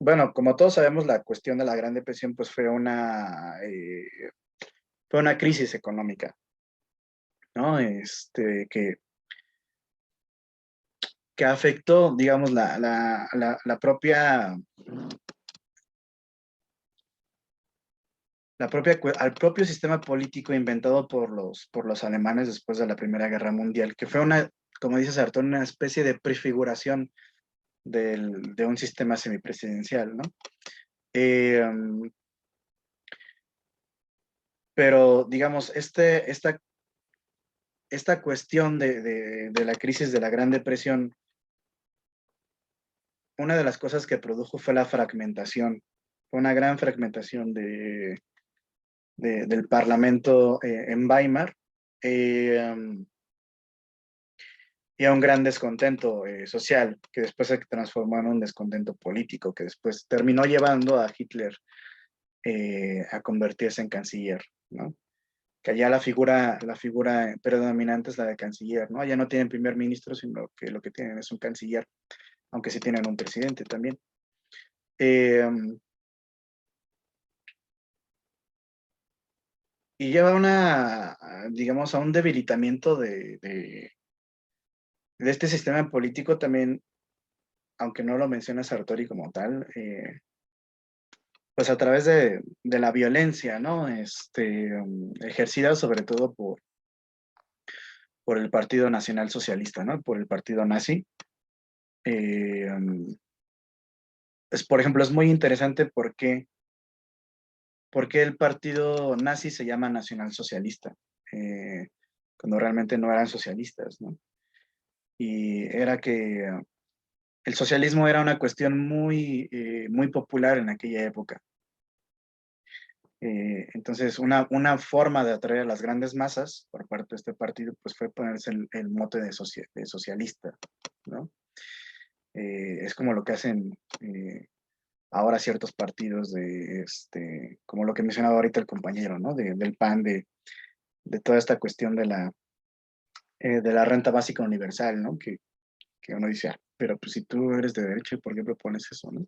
Bueno, como todos sabemos, la cuestión de la Gran Depresión pues fue una crisis económica, ¿no? Que afectó, digamos, la propia al propio sistema político inventado por los alemanes después de la Primera Guerra Mundial, que fue como dice Sartor, una especie de prefiguración de un sistema semipresidencial, ¿no? Pero, digamos, esta cuestión de la crisis de la Gran Depresión, una de las cosas que produjo fue la fragmentación, fue una gran fragmentación del Parlamento en Weimar, y a un gran descontento social, que después se transformó en un descontento político, que después terminó llevando a Hitler a convertirse en canciller, ¿no? Que allá la figura predominante es la de canciller, ¿no? Allá no tienen primer ministro, sino que lo que tienen es un canciller, aunque sí tienen un presidente también. Y lleva digamos, a un debilitamiento de este sistema político también, aunque no lo menciona Sartori como tal, pues a través de la violencia, ¿no? Ejercida sobre todo por el Partido Nacional Socialista, ¿no? Por el partido nazi. Pues, por ejemplo, es muy interesante por qué el partido nazi se llama Nacional Socialista, cuando realmente no eran socialistas, ¿no? Y era que el socialismo era una cuestión muy popular en aquella época. Entonces, una forma de atraer a las grandes masas por parte de este partido, pues fue ponerse el mote de socialista, ¿no? Es como lo que hacen ahora ciertos partidos como lo que mencionaba ahorita el compañero, ¿no? Del PAN, de toda esta cuestión de la renta básica universal, ¿no? Que uno dice, pero pues si tú eres de derecha, ¿por qué propones eso, no?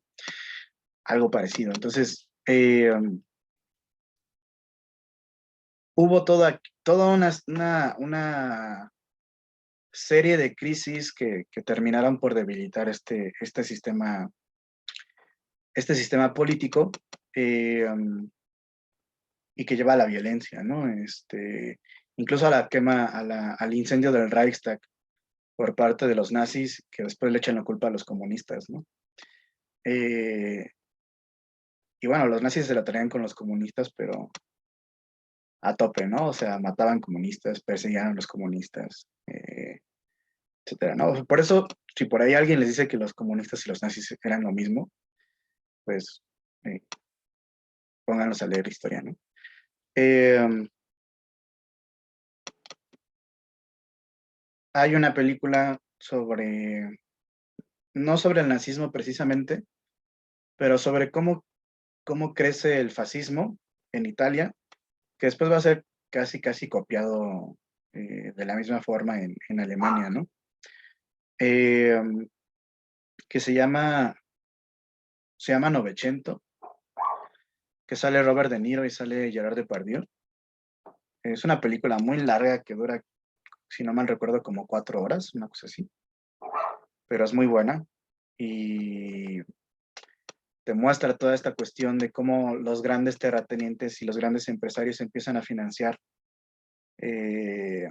Algo parecido. Entonces, hubo toda una serie de crisis que terminaron por debilitar este sistema político, y que lleva a la violencia, ¿no? Incluso a la quema, al incendio del Reichstag por parte de los nazis, que después le echan la culpa a los comunistas, ¿no? Y bueno, los nazis se la traían con los comunistas, pero a tope, ¿no? O sea, mataban comunistas, perseguían a los comunistas, etcétera, ¿no? Por eso, si por ahí alguien les dice que los comunistas y los nazis eran lo mismo, pues pónganlos a leer historia, ¿no? hay una película no sobre el nazismo precisamente, pero sobre cómo crece el fascismo en Italia, que después va a ser casi copiado de la misma forma en Alemania, ¿no? Eh, que se llama Novecento, que sale Robert De Niro y sale Gerard Depardieu. Es una película muy larga que dura, si no mal recuerdo, como 4 horas, una cosa así, pero es muy buena y te muestra toda esta cuestión de cómo los grandes terratenientes y los grandes empresarios empiezan a financiar eh,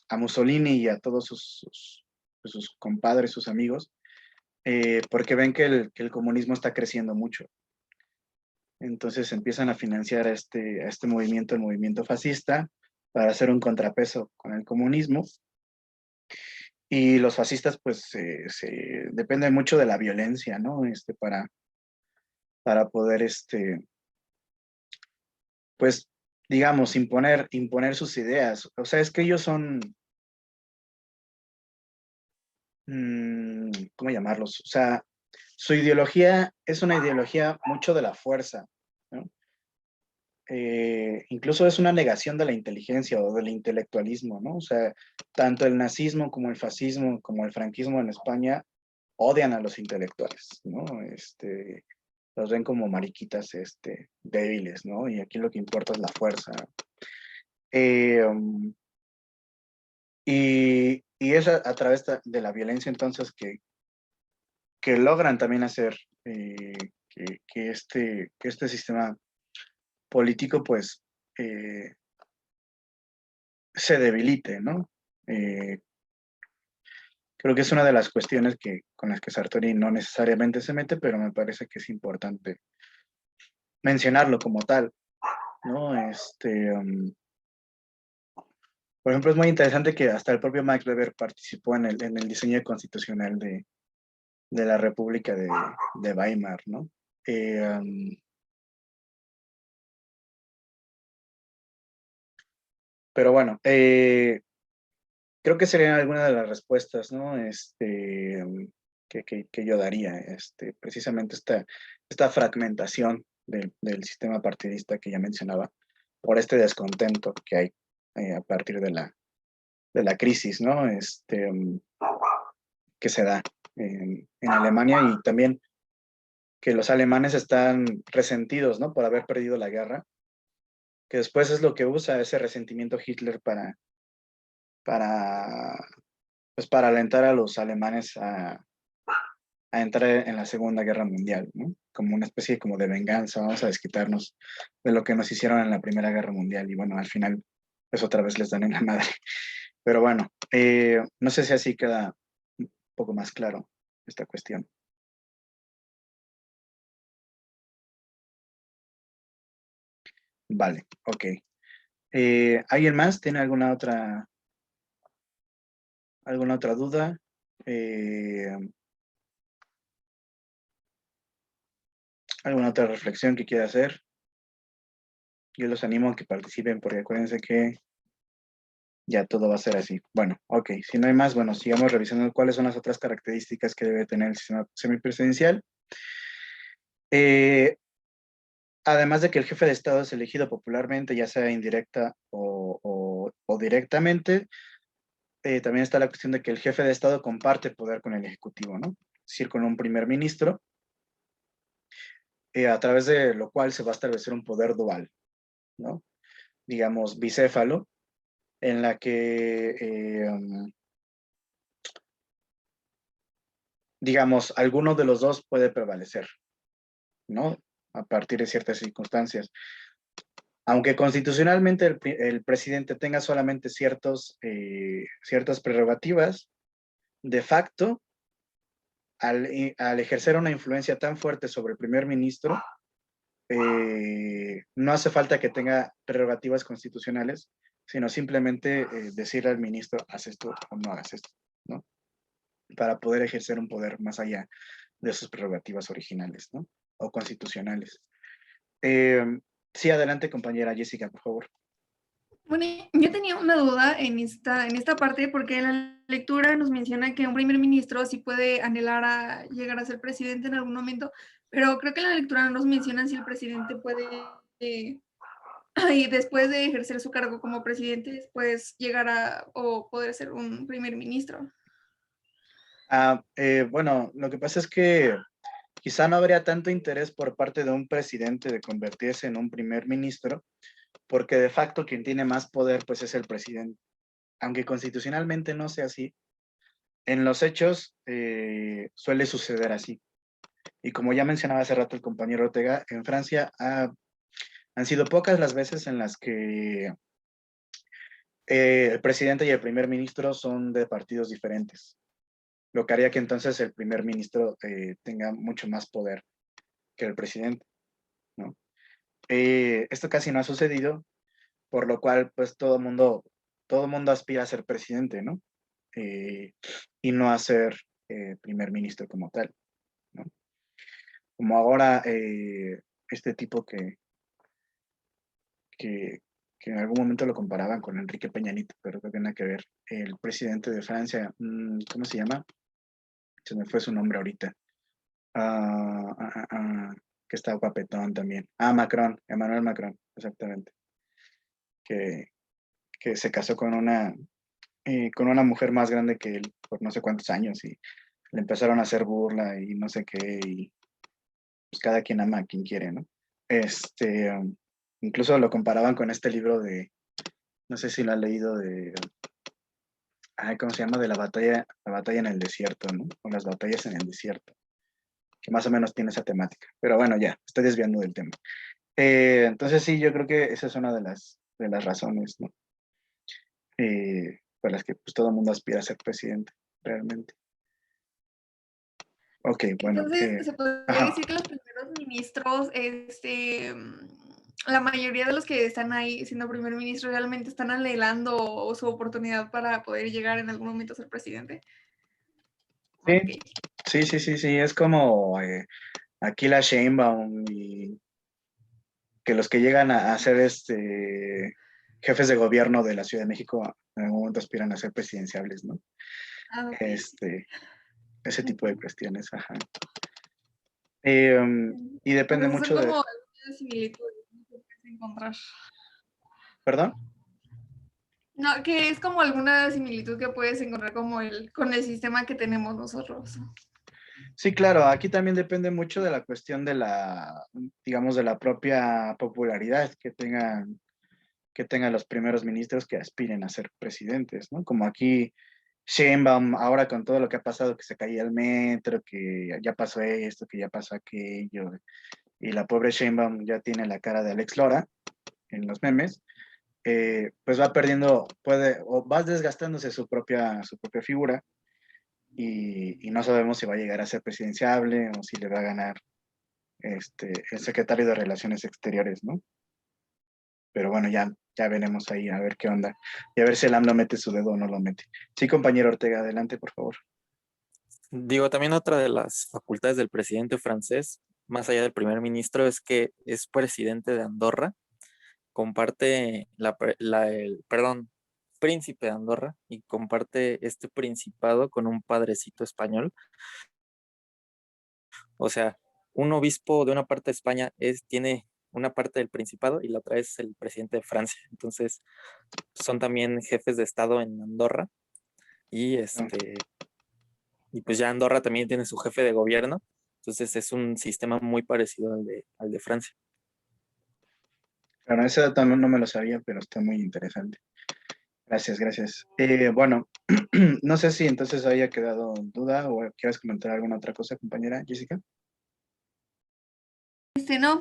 a Mussolini y a todos sus compadres, sus amigos, porque ven que el comunismo está creciendo mucho. Entonces empiezan a financiar a este movimiento, el movimiento fascista, para hacer un contrapeso con el comunismo. Y los fascistas, pues, dependen mucho de la violencia, ¿no? Para poder, pues, digamos, imponer sus ideas. O sea, es que ellos son, ¿cómo llamarlos? O sea, su ideología es una ideología mucho de la fuerza, ¿no? Incluso es una negación de la inteligencia o del intelectualismo, ¿no? O sea, tanto el nazismo como el fascismo, como el franquismo en España, odian a los intelectuales, ¿no? Los ven como mariquitas, débiles, ¿no? Y aquí lo que importa es la fuerza. Eh, y es a través de la violencia entonces que logran también hacer que este sistema político pues se debilite, ¿no? Eh, creo que es una de las cuestiones con las que Sartori no necesariamente se mete, pero me parece que es importante mencionarlo como tal, ¿no? Por ejemplo, es muy interesante que hasta el propio Max Weber participó en el diseño constitucional de la República de Weimar, ¿no? Pero bueno, creo que serían algunas de las respuestas, ¿no? Que yo daría, precisamente esta fragmentación del sistema partidista que ya mencionaba, por este descontento que hay a partir de la crisis, ¿no? Que se da en Alemania y también que los alemanes están resentidos, ¿no? Por haber perdido la guerra, que después es lo que usa ese resentimiento Hitler para, pues para alentar a los alemanes a entrar en la Segunda Guerra Mundial, ¿no? Como una especie como de venganza, vamos a desquitarnos de lo que nos hicieron en la Primera Guerra Mundial y bueno, al final pues otra vez les dan en la madre. Pero bueno, no sé si así queda un poco más claro esta cuestión. Vale, ok. ¿Alguien más tiene alguna otra duda? ¿Alguna otra reflexión que quiera hacer? Yo los animo a que participen porque acuérdense que ya todo va a ser así. Bueno, ok. Si no hay más, bueno, sigamos revisando cuáles son las otras características que debe tener el sistema semipresidencial. Además de que el jefe de Estado es elegido popularmente, ya sea indirecta o directamente, también está la cuestión de que el jefe de Estado comparte poder con el Ejecutivo, ¿no? Es decir, con un primer ministro, a través de lo cual se va a establecer un poder dual, ¿no? Digamos, bicéfalo, en la que, digamos, alguno de los dos puede prevalecer, ¿no? A partir de ciertas circunstancias. Aunque constitucionalmente el presidente tenga solamente ciertas prerrogativas, de facto, al ejercer una influencia tan fuerte sobre el primer ministro, no hace falta que tenga prerrogativas constitucionales, sino simplemente decirle al ministro, haz esto o no hagas esto, ¿no? Para poder ejercer un poder más allá de sus prerrogativas originales, ¿no? O constitucionales. Sí, adelante, compañera Jessica, por favor. Bueno, yo tenía una duda en esta parte, porque la lectura nos menciona que un primer ministro sí puede anhelar a llegar a ser presidente en algún momento, pero creo que en la lectura no nos mencionan si el presidente puede, y después de ejercer su cargo como presidente, después llegar a o poder ser un primer ministro. Bueno, lo que pasa es que quizá no habría tanto interés por parte de un presidente de convertirse en un primer ministro, porque de facto quien tiene más poder pues es el presidente. Aunque constitucionalmente no sea así, en los hechos suele suceder así. Y como ya mencionaba hace rato el compañero Ortega, en Francia han sido pocas las veces en las que el presidente y el primer ministro son de partidos diferentes, lo que haría que entonces el primer ministro tenga mucho más poder que el presidente, ¿no? Esto casi no ha sucedido, por lo cual pues todo mundo aspira a ser presidente, ¿no? Y no a ser primer ministro como tal, ¿no? Como ahora este tipo que, que en algún momento lo comparaban con Enrique Peña Nieto, pero creo que nada que ver. El presidente de Francia, ¿cómo se llama? Se me fue su nombre ahorita. Que está guapetón también. Macron, Emmanuel Macron, exactamente. Que, que se casó con una mujer más grande que él por no sé cuántos años y le empezaron a hacer burla y no sé qué, y pues cada quien ama a quien quiere, ¿no? Incluso lo comparaban con este libro de, no sé si lo han leído de, ¿cómo se llama? De la batalla en el desierto, ¿no? O las batallas en el desierto, que más o menos tiene esa temática. Pero bueno, ya, estoy desviando del tema. Entonces sí, yo creo que esa es una de las razones, ¿no? Por las que pues, todo el mundo aspira a ser presidente, realmente. Ok, bueno. Entonces, se podría decir que los primeros ministros, la mayoría de los que están ahí siendo primer ministro realmente están anhelando su oportunidad para poder llegar en algún momento a ser presidente. Sí, Okay. sí, es como aquí la Sheinbaum y que los que llegan a ser jefes de gobierno de la Ciudad de México en algún momento aspiran a ser presidenciables, ¿no? Okay. Ese tipo de cuestiones, ajá. Y depende Entonces, mucho son como de... algunas similitudes que puedes encontrar. ¿Perdón? No, que es como alguna similitud que puedes encontrar como con el sistema que tenemos nosotros. Sí, claro, aquí también depende mucho de la cuestión de digamos, de la propia popularidad que tengan los primeros ministros que aspiren a ser presidentes, ¿no? Como aquí Sheinbaum, ahora con todo lo que ha pasado, que se caía el metro, que ya pasó esto, que ya pasó aquello, y la pobre Sheinbaum ya tiene la cara de Alex Lora en los memes, pues va perdiendo, o va desgastándose su propia figura, y no sabemos si va a llegar a ser presidenciable o si le va a ganar el secretario de Relaciones Exteriores, ¿no? Pero bueno, ya veremos ahí a ver qué onda. Y a ver si el AMLO mete su dedo o no lo mete. Sí, compañero Ortega, adelante, por favor. Digo, también otra de las facultades del presidente francés, más allá del primer ministro, es que es presidente de Andorra, comparte príncipe de Andorra, y comparte este principado con un padrecito español. O sea, un obispo de una parte de España tiene una parte del principado y la otra es el presidente de Francia. Entonces, son también jefes de estado en Andorra, y y pues ya Andorra también tiene su jefe de gobierno. Entonces es un sistema muy parecido al de Francia. Claro, ese dato no me lo sabía, pero está muy interesante. Gracias, gracias. Bueno, no sé si entonces haya quedado duda o quieres comentar alguna otra cosa, compañera Jessica.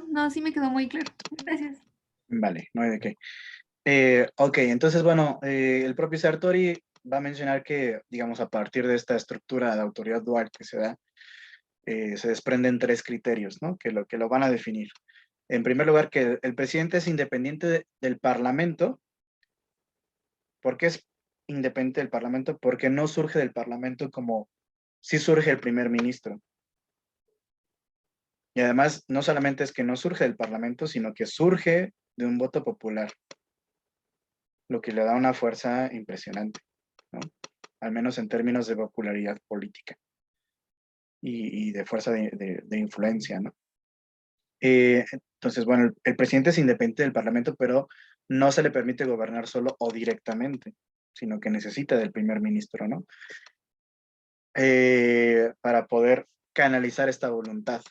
No, sí me quedó muy claro. Gracias. Vale, no hay de qué. Ok, entonces, bueno, el propio Sartori va a mencionar que, digamos, a partir de esta estructura de autoridad dual que se da, se desprenden tres criterios, ¿no? Que lo van a definir. En primer lugar, que el presidente es independiente del Parlamento. ¿Por qué es independiente del Parlamento? Porque no surge del Parlamento como sí surge el primer ministro. Y además, no solamente es que no surge del Parlamento, sino que surge de un voto popular. lo que le da una fuerza impresionante, ¿no? Al menos en términos de popularidad política y de fuerza de influencia, ¿no? Entonces, bueno, el presidente es independiente del Parlamento, pero no se le permite gobernar solo o directamente, sino que necesita del primer ministro, ¿no? Para poder canalizar esta voluntad,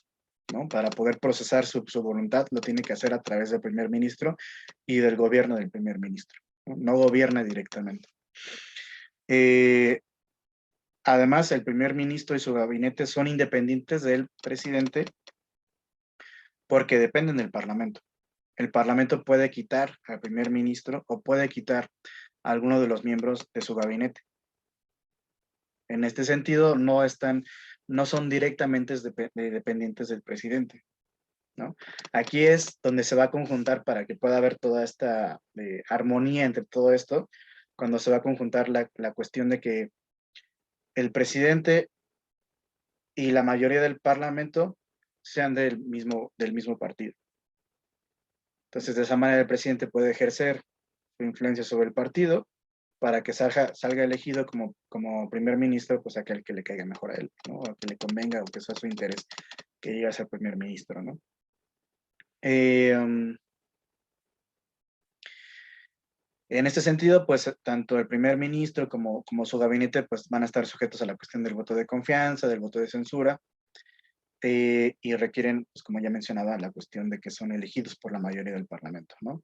¿no? Para poder procesar su voluntad, lo tiene que hacer a través del primer ministro y del gobierno del primer ministro, ¿no? No gobierna directamente. Además, el primer ministro y su gabinete son independientes del presidente porque dependen del Parlamento. El Parlamento puede quitar al primer ministro o puede quitar a alguno de los miembros de su gabinete. En este sentido, no son directamente dependientes del presidente, ¿no? Aquí es donde se va a conjuntar para que pueda haber toda esta armonía entre todo esto, cuando se va a conjuntar la cuestión de que el presidente y la mayoría del Parlamento sean del mismo partido. Entonces, de esa manera el presidente puede ejercer su influencia sobre el partido para que salga elegido como primer ministro, pues aquel que le caiga mejor a él, ¿no? O que le convenga o que sea su interés que llegue a ser primer ministro, ¿no? En este sentido, pues tanto el primer ministro como su gabinete pues van a estar sujetos a la cuestión del voto de confianza, del voto de censura, y requieren, pues como ya mencionaba, la cuestión de que son elegidos por la mayoría del Parlamento, ¿no?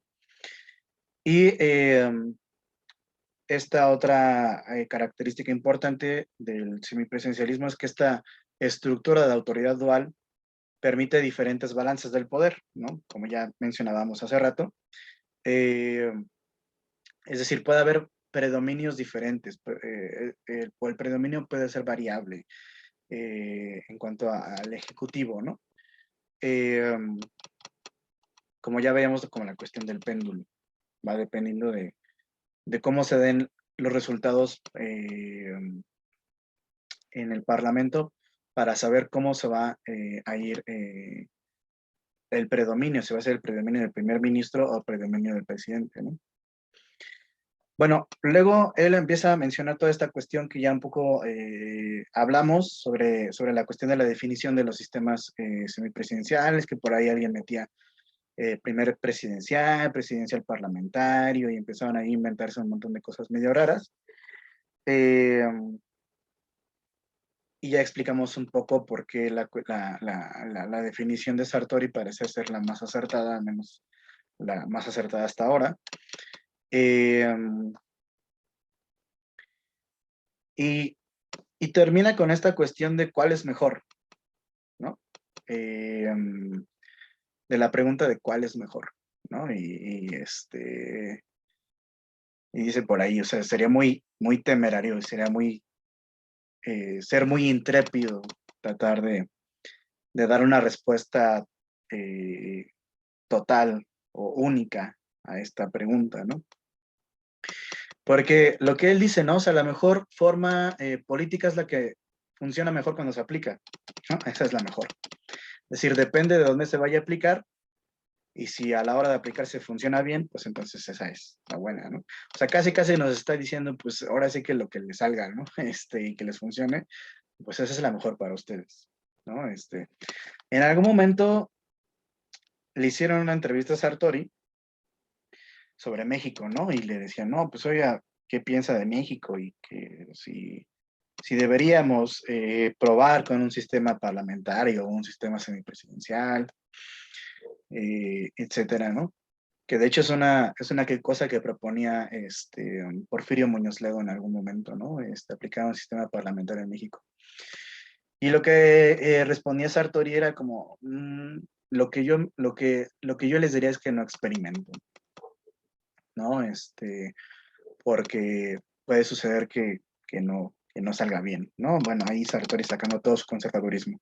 Y esta otra característica importante del semipresidencialismo es que esta estructura de autoridad dual permite diferentes balances del poder, ¿no? Como ya mencionábamos hace rato. Es decir, puede haber predominios diferentes, o el predominio puede ser variable en cuanto al ejecutivo, ¿no? Como ya veíamos, como la cuestión del péndulo, va dependiendo de cómo se den los resultados en el Parlamento para saber cómo se va a ir el predominio, si va a ser el predominio del primer ministro o el predominio del presidente, ¿no? Bueno, luego él empieza a mencionar toda esta cuestión que ya un poco hablamos sobre la cuestión de la definición de los sistemas semipresidenciales, que por ahí alguien metía primer presidencial, presidencial parlamentario, y empezaron ahí a inventarse un montón de cosas medio raras. Y ya explicamos un poco por qué la definición de Sartori parece ser la más acertada, al menos la más acertada hasta ahora. Y termina con esta cuestión de cuál es mejor, ¿no? De la pregunta de cuál es mejor, ¿no? Y dice por ahí, o sea, sería muy, muy temerario, sería muy, ser muy intrépido tratar de dar una respuesta total o única a esta pregunta, ¿no? Porque lo que él dice, ¿no? O sea, la mejor forma política es la que funciona mejor cuando se aplica, ¿no? Esa es la mejor. Es decir, depende de dónde se vaya a aplicar, y si a la hora de aplicarse funciona bien, pues entonces esa es la buena, ¿no? O sea, casi nos está diciendo, pues ahora sí que lo que les salga, ¿no? Y que les funcione, pues esa es la mejor para ustedes, ¿no? En algún momento le hicieron una entrevista a Sartori sobre México, ¿no? Y le decían, no, pues oiga, ¿qué piensa de México? Y que si deberíamos probar con un sistema parlamentario o un sistema semipresidencial, etcétera, ¿no? Que de hecho es una cosa que proponía Porfirio Muñoz Ledo en algún momento, ¿no? Aplicar un sistema parlamentario en México. Y lo que respondía Sartori era como, lo que yo les diría es que no experimenten, ¿no? Porque puede suceder que no salga bien, ¿no? Bueno, ahí Sartori sacando todo su conservadurismo.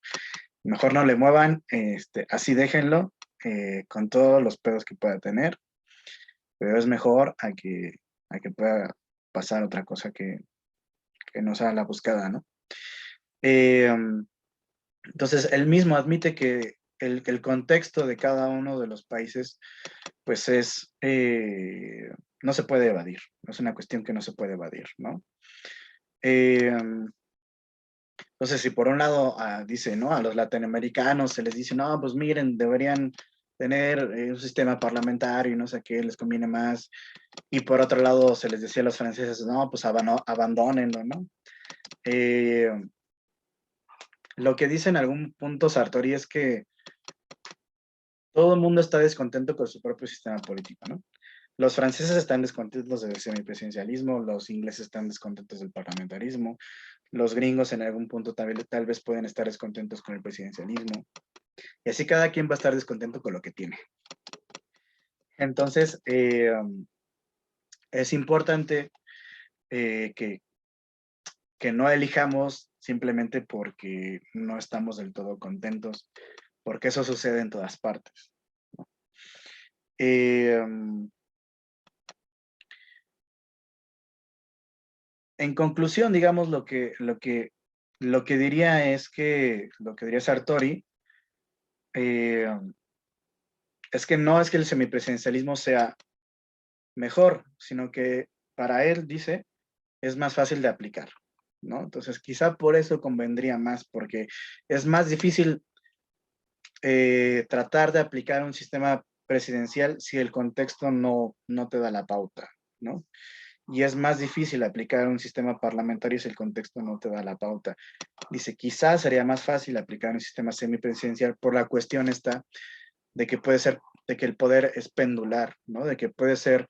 Mejor no le muevan, así déjenlo, con todos los pedos que pueda tener, pero es mejor a que pueda pasar otra cosa que no sea la buscada, ¿no? Entonces, él mismo admite que el contexto de cada uno de los países, pues es no se puede evadir, es una cuestión que no se puede evadir, ¿no? Entonces, si por un lado dice, ¿no? A los latinoamericanos se les dice, no, pues miren, deberían tener un sistema parlamentario y no sé qué, les conviene más. Y por otro lado se les decía a los franceses, no, pues abandónenlo, ¿no? Lo que dice en algún punto Sartori es que todo el mundo está descontento con su propio sistema político, ¿no? Los franceses están descontentos del semipresidencialismo, los ingleses están descontentos del parlamentarismo, los gringos en algún punto tal vez pueden estar descontentos con el presidencialismo, y así cada quien va a estar descontento con lo que tiene. Entonces, es importante que no elijamos simplemente porque no estamos del todo contentos, porque eso sucede en todas partes, ¿no? En conclusión, digamos, lo que diría es que, lo que diría Sartori, es que no es que el semipresidencialismo sea mejor, sino que para él, dice, es más fácil de aplicar, ¿no? Entonces, quizá por eso convendría más, porque es más difícil tratar de aplicar un sistema presidencial si el contexto no te da la pauta, ¿no? Y es más difícil aplicar un sistema parlamentario si el contexto no te da la pauta. Dice, quizás sería más fácil aplicar un sistema semipresidencial por la cuestión esta de que puede ser, de que el poder es pendular, ¿no? De que puede ser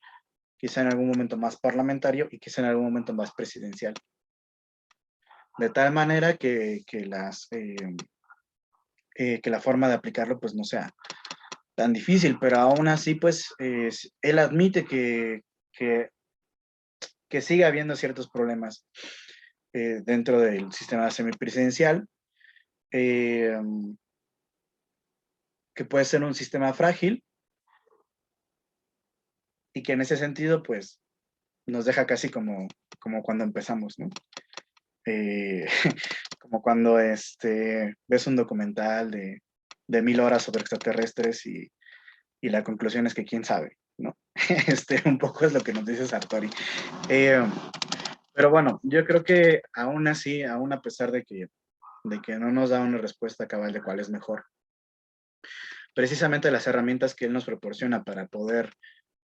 quizá en algún momento más parlamentario y quizá en algún momento más presidencial. De tal manera que la forma de aplicarlo pues no sea tan difícil, pero aún así pues él admite que sigue habiendo ciertos problemas dentro del sistema semipresidencial, que puede ser un sistema frágil y que en ese sentido pues nos deja casi como cuando empezamos, ¿no? Como cuando ves un documental de 1000 horas sobre extraterrestres y la conclusión es que quién sabe, ¿no? Un poco es lo que nos dice Sartori. Pero bueno, yo creo que aún así, aún a pesar de que no nos da una respuesta cabal de cuál es mejor, precisamente las herramientas que él nos proporciona para poder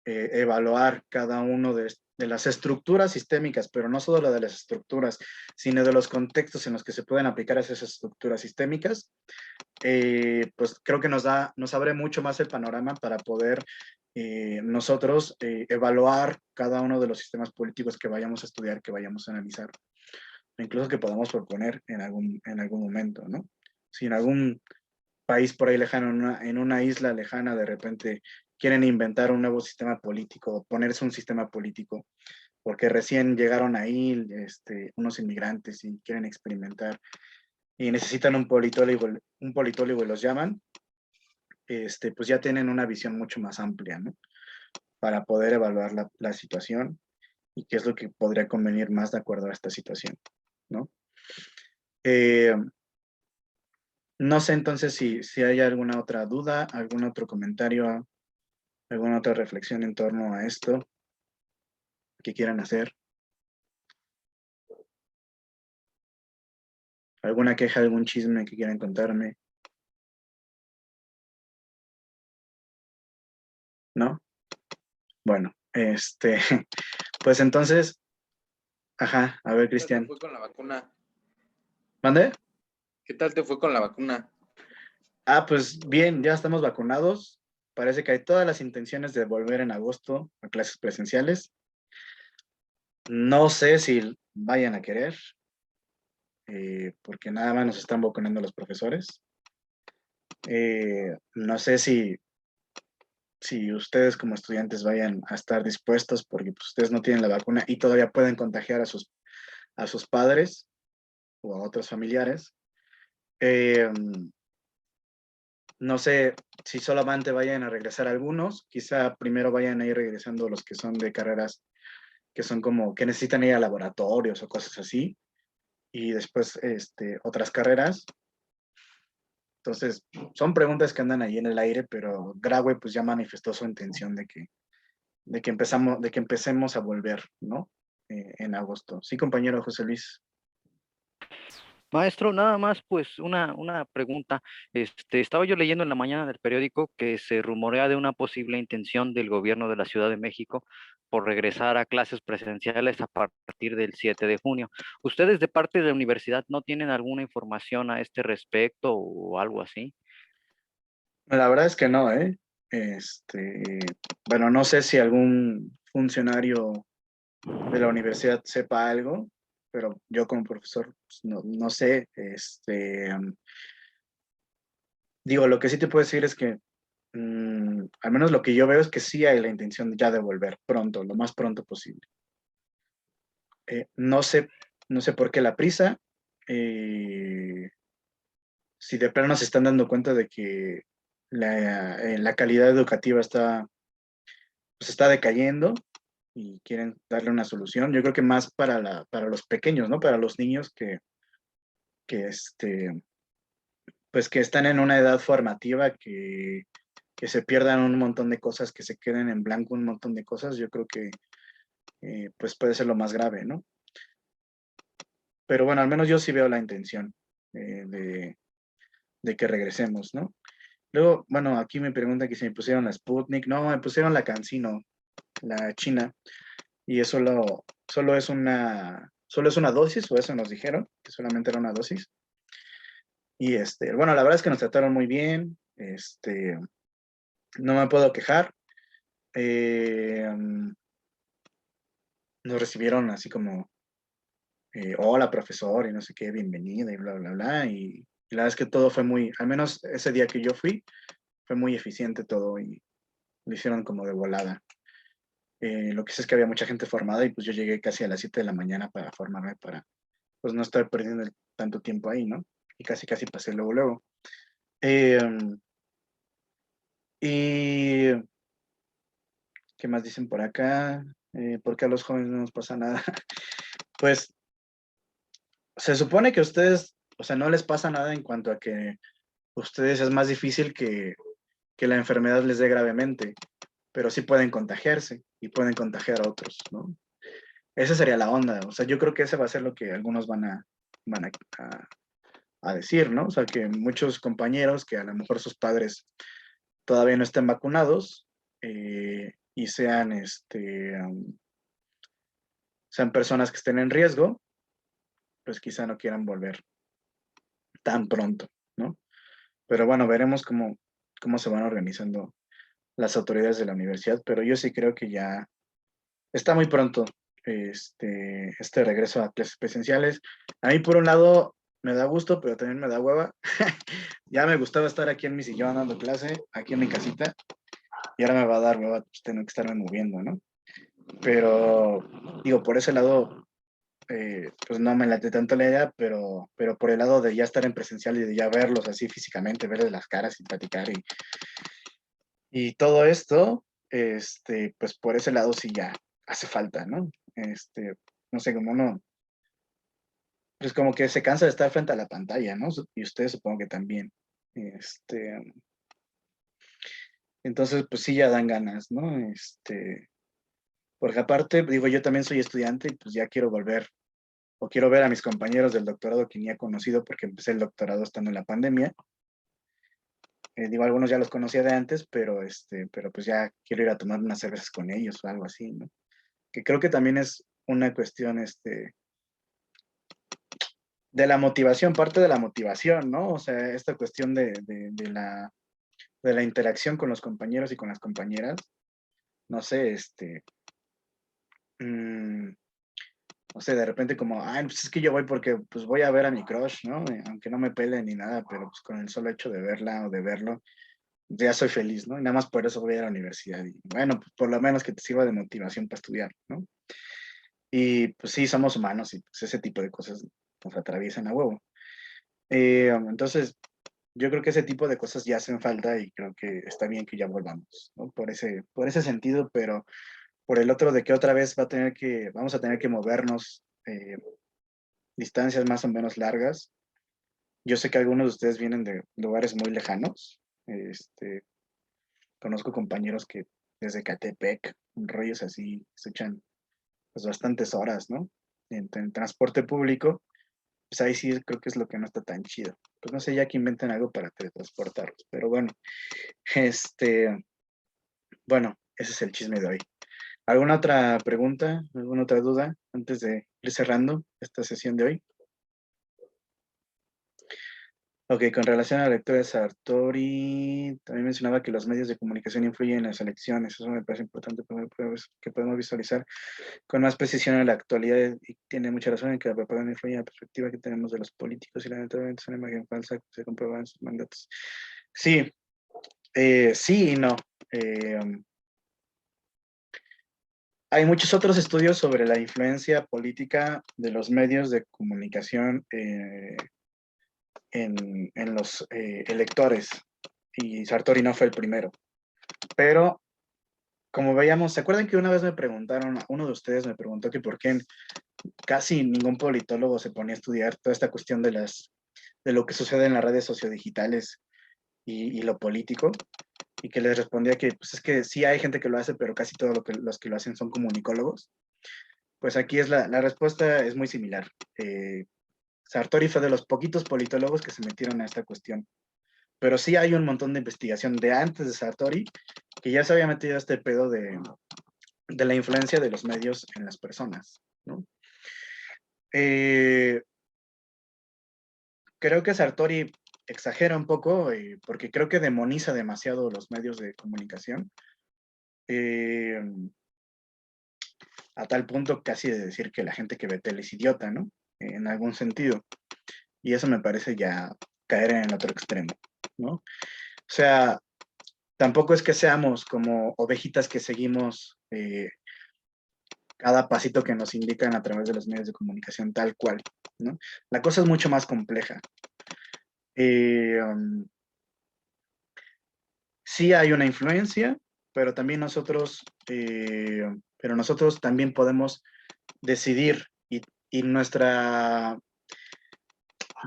evaluar cada uno de las estructuras sistémicas, pero no solo de las estructuras, sino de los contextos en los que se pueden aplicar esas estructuras sistémicas, pues creo que nos abre mucho más el panorama para poder nosotros evaluar cada uno de los sistemas políticos que vayamos a estudiar, que vayamos a analizar, incluso que podamos proponer en algún momento, ¿no? Si en algún país por ahí lejano, en una isla lejana, de repente quieren inventar un nuevo sistema político, ponerse un sistema político, porque recién llegaron ahí unos inmigrantes y quieren experimentar y necesitan un politólogo y los llaman, pues ya tienen una visión mucho más amplia, ¿no? Para poder evaluar la situación y qué es lo que podría convenir más de acuerdo a esta situación, ¿no? No sé entonces si hay alguna otra duda, algún otro comentario, alguna otra reflexión en torno a esto que quieran hacer. ¿Alguna queja, algún chisme que quieran contarme? ¿No? Bueno, pues entonces, ajá, a ver, ¿Qué tal te Cristian. fue con la vacuna? ¿Mande? ¿Qué tal te fue con la vacuna? Pues bien, ya estamos vacunados. Parece que hay todas las intenciones de volver en agosto a clases presenciales. No sé si vayan a querer, porque nada más nos están vacunando los profesores. No sé si ustedes como estudiantes vayan a estar dispuestos, porque pues, ustedes no tienen la vacuna y todavía pueden contagiar a sus padres o a otros familiares. No sé si solamente vayan a regresar algunos, quizá primero vayan a ir regresando los que son de carreras que son como que necesitan ir a laboratorios o cosas así, y después otras carreras. Entonces, son preguntas que andan ahí en el aire, pero Graue pues ya manifestó su intención de que de que empecemos a volver, ¿no? En agosto. Sí, compañero José Luis. Maestro, nada más pues una pregunta. Estaba yo leyendo en la mañana del periódico que se rumorea de una posible intención del gobierno de la Ciudad de México por regresar a clases presenciales a partir del 7 de junio. ¿Ustedes de parte de la universidad no tienen alguna información a este respecto o algo así? La verdad es que no, ¿eh? Bueno, no sé si algún funcionario de la universidad sepa algo, pero yo como profesor pues, no sé. Digo, lo que sí te puedo decir es que al menos lo que yo veo es que sí hay la intención ya de volver pronto, lo más pronto posible. No sé, no sé por qué la prisa. Si de plano se están dando cuenta de que la calidad educativa pues está decayendo y quieren darle una solución. Yo creo que más para los pequeños, ¿no? Para los niños que, pues que están en una edad formativa, que se pierdan un montón de cosas, que se queden en blanco un montón de cosas, yo creo que pues puede ser lo más grave, ¿no? Pero bueno, al menos yo sí veo la intención de que regresemos, ¿no? Luego, bueno, aquí me preguntan que si me pusieron la Sputnik. No, me pusieron la CanSino, la china, y eso solo es una dosis, o eso nos dijeron, que solamente era una dosis. Y bueno, la verdad es que nos trataron muy bien, no me puedo quejar. Nos recibieron así como, hola profesor, y no sé qué, bienvenida, y bla, bla, bla, y la verdad es que todo fue muy, al menos ese día que yo fui, fue muy eficiente todo, y lo hicieron como de volada. Lo que sé es que había mucha gente formada y pues yo llegué casi a las 7 de la mañana para formarme, para pues no estar perdiendo tanto tiempo ahí, ¿no? Y casi pasé luego, luego. Eh, y ¿qué más dicen por acá? ¿Por qué a los jóvenes no nos pasa nada? Pues se supone que a ustedes, o sea, no les pasa nada en cuanto a que ustedes es más difícil que la enfermedad les dé gravemente, pero sí pueden contagiarse y pueden contagiar a otros, ¿no? Esa sería la onda. O sea, yo creo que ese va a ser lo que algunos van a decir, ¿no? O sea, que muchos compañeros que a lo mejor sus padres todavía no estén vacunados y sean personas que estén en riesgo, pues quizá no quieran volver tan pronto, ¿no? Pero bueno, veremos cómo se van organizando las autoridades de la universidad, pero yo sí creo que ya está muy pronto este regreso a clases presenciales. A mí, por un lado, me da gusto, pero también me da hueva. Ya me gustaba estar aquí en mi sillón dando clase, aquí en mi casita, y ahora me va a dar hueva pues, tener que estarme moviendo, ¿no? Pero, digo, por ese lado, pues no me late tanto la idea, pero por el lado de ya estar en presencial y de ya verlos así físicamente, verles las caras y platicar y todo esto, pues por ese lado sí ya hace falta, ¿no? No sé, como uno, pues como que se cansa de estar frente a la pantalla, ¿no? Y ustedes supongo que también. Entonces, pues sí ya dan ganas, ¿no? Porque aparte, digo, yo también soy estudiante y pues ya quiero volver, o quiero ver a mis compañeros del doctorado que ni he conocido porque empecé el doctorado estando en la pandemia. Digo, algunos ya los conocía de antes, pero pues ya quiero ir a tomar unas cervezas con ellos o algo así, ¿no? Que creo que también es una cuestión, de la motivación, parte de la motivación, ¿no? O sea, esta cuestión de la interacción con los compañeros y con las compañeras, no sé, mm, no sé, de repente como, ay, pues es que yo voy porque pues voy a ver a mi crush, ¿no? Aunque no me pele ni nada, pero pues con el solo hecho de verla o de verlo, ya soy feliz, ¿no? Y nada más por eso voy a la universidad. Y bueno, pues por lo menos que te sirva de motivación para estudiar, ¿no? Y pues sí, somos humanos y pues ese tipo de cosas nos atraviesan a huevo. Entonces, yo creo que ese tipo de cosas ya hacen falta y creo que está bien que ya volvamos, ¿no? Por ese sentido, pero por el otro de que otra vez vamos a tener que movernos distancias más o menos largas. Yo sé que algunos de ustedes vienen de lugares muy lejanos. Conozco compañeros que desde Catepec, rollos así, se echan pues bastantes horas, ¿no? En transporte público, pues ahí sí creo que es lo que no está tan chido. Pues no sé, ya que inventen algo para teletransportarlos, pero bueno, bueno, ese es el chisme de hoy. ¿Alguna otra pregunta, alguna otra duda antes de ir cerrando esta sesión de hoy? Ok, con relación a la lectura de Sartori, también mencionaba que los medios de comunicación influyen en las elecciones. Eso me parece importante que podemos visualizar con más precisión en la actualidad, y tiene mucha razón en que la propaganda influye en la perspectiva que tenemos de los políticos y lamentablemente es una imagen falsa que se comprueba en sus mandatos. Sí, sí y no. Hay muchos otros estudios sobre la influencia política de los medios de comunicación en los electores, y Sartori no fue el primero. Pero, como veíamos, ¿se acuerdan que una vez me preguntaron, uno de ustedes me preguntó que por qué casi ningún politólogo se ponía a estudiar toda esta cuestión de lo que sucede en las redes sociodigitales y lo político? Y que les respondía que pues es que sí hay gente que lo hace, pero casi todos los que lo hacen son comunicólogos. Pues aquí es la respuesta es muy similar. Sartori fue de los poquitos politólogos que se metieron a esta cuestión. Pero sí hay un montón de investigación de antes de Sartori que ya se había metido a este pedo de la influencia de los medios en las personas, ¿no? Creo que Sartori exagera un poco, porque creo que demoniza demasiado los medios de comunicación, a tal punto casi de decir que la gente que ve tele es idiota, ¿no? En algún sentido. Y eso me parece ya caer en el otro extremo, ¿no? O sea, tampoco es que seamos como ovejitas que seguimos cada pasito que nos indican a través de los medios de comunicación tal cual, ¿no? La cosa es mucho más compleja. Sí hay una influencia, pero también nosotros también podemos decidir, y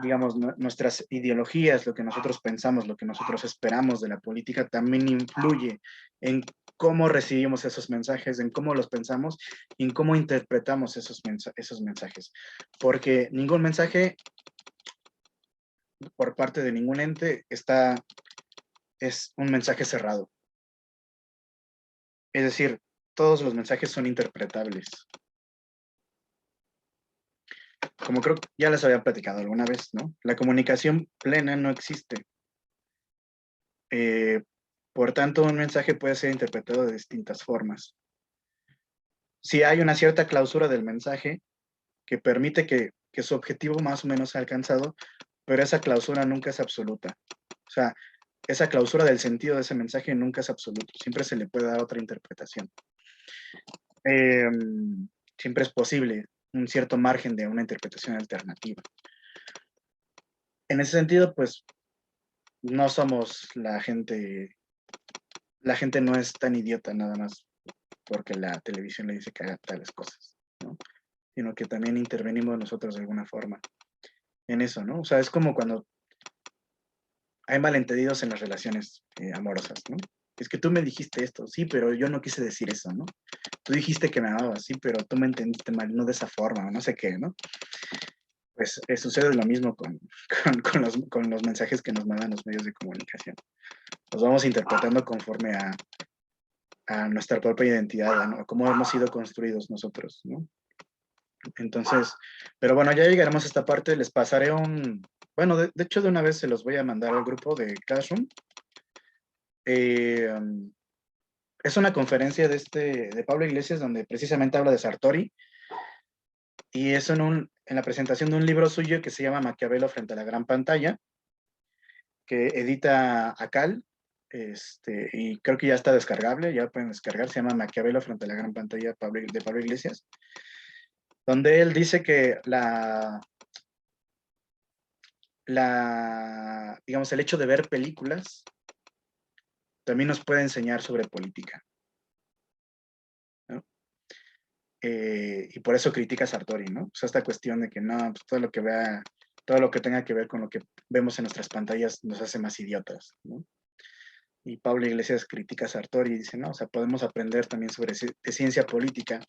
digamos, nuestras ideologías, lo que nosotros pensamos, lo que nosotros esperamos de la política, también influye en cómo recibimos esos mensajes, en cómo los pensamos y en cómo interpretamos esos mensajes. Porque ningún mensaje por parte de ningún ente es un mensaje cerrado. Es decir, todos los mensajes son interpretables. Como creo que ya les había platicado alguna vez, ¿no? La comunicación plena no existe. Por tanto, un mensaje puede ser interpretado de distintas formas. Si hay una cierta clausura del mensaje que permite que su objetivo más o menos sea alcanzado, pero esa clausura nunca es absoluta. O sea, esa clausura del sentido de ese mensaje nunca es absoluto. Siempre se le puede dar otra interpretación. Siempre es posible un cierto margen de una interpretación alternativa. En ese sentido, pues, no somos la gente no es tan idiota nada más porque la televisión le dice que haga tales cosas, ¿no? Sino que también intervenimos nosotros de alguna forma en eso, ¿no? O sea, es como cuando hay malentendidos en las relaciones amorosas, ¿no? Es que tú me dijiste esto, sí, pero yo no quise decir eso, ¿no? Tú dijiste que me amabas, sí, pero tú me entendiste mal, no de esa forma, no sé qué, ¿no? Pues sucede lo mismo con los mensajes que nos mandan los medios de comunicación. Los vamos interpretando conforme a nuestra propia identidad, ¿no? A cómo hemos sido construidos nosotros, ¿no? Entonces, pero bueno, ya llegaremos a esta parte, les pasaré bueno, de hecho de una vez se los voy a mandar al grupo de Classroom. Es una conferencia de Pablo Iglesias donde precisamente habla de Sartori, y es en la presentación de un libro suyo que se llama Maquiavelo frente a la gran pantalla, que edita Acal, y creo que ya está descargable, ya pueden descargar, se llama Maquiavelo frente a la gran pantalla de Pablo Iglesias, donde él dice que digamos, el hecho de ver películas también nos puede enseñar sobre política, ¿no? Y por eso critica a Sartori, ¿no? O sea, esta cuestión de que no, pues todo lo que tenga que ver con lo que vemos en nuestras pantallas nos hace más idiotas, ¿no? Y Pablo Iglesias critica a Sartori y dice, no, o sea, podemos aprender también sobre de ciencia política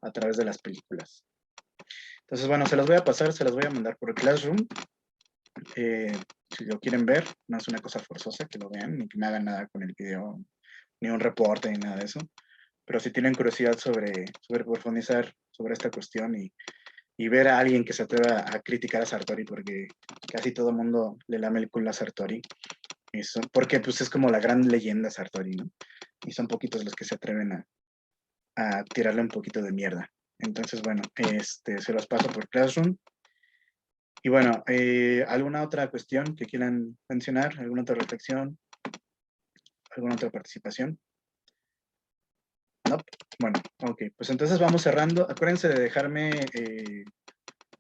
a través de las películas. Entonces, bueno, se las voy a pasar, se las voy a mandar por Classroom. Si lo quieren ver, no es una cosa forzosa que lo vean, ni que me hagan nada con el video, ni un reporte, ni nada de eso. Pero si tienen curiosidad sobre profundizar sobre esta cuestión y ver a alguien que se atreva a criticar a Sartori, porque casi todo el mundo le lame el culo a Sartori, porque pues es como la gran leyenda Sartori, ¿no? Y son poquitos los que se atreven a tirarle un poquito de mierda. Entonces, bueno, se los paso por Classroom. Y bueno, ¿alguna otra cuestión que quieran mencionar? ¿Alguna otra reflexión? ¿Alguna otra participación? No. Bueno, ok, pues entonces vamos cerrando. Acuérdense de dejarme,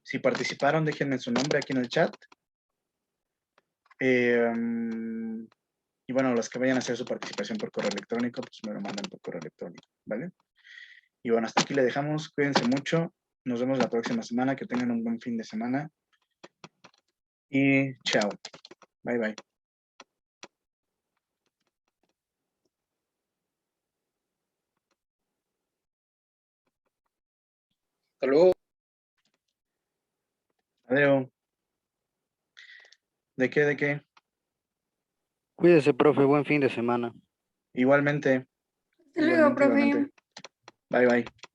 si participaron, déjenme su nombre aquí en el chat. Y bueno, los que vayan a hacer su participación por correo electrónico, pues me lo mandan por correo electrónico, ¿vale? Y bueno, hasta aquí le dejamos. Cuídense mucho. Nos vemos la próxima semana. Que tengan un buen fin de semana. Y chao. Bye, bye. Hasta luego. Adiós. ¿De qué? ¿De qué? Cuídese, profe, buen fin de semana. Igualmente. Hasta luego, profe. Igualmente. Bye, bye.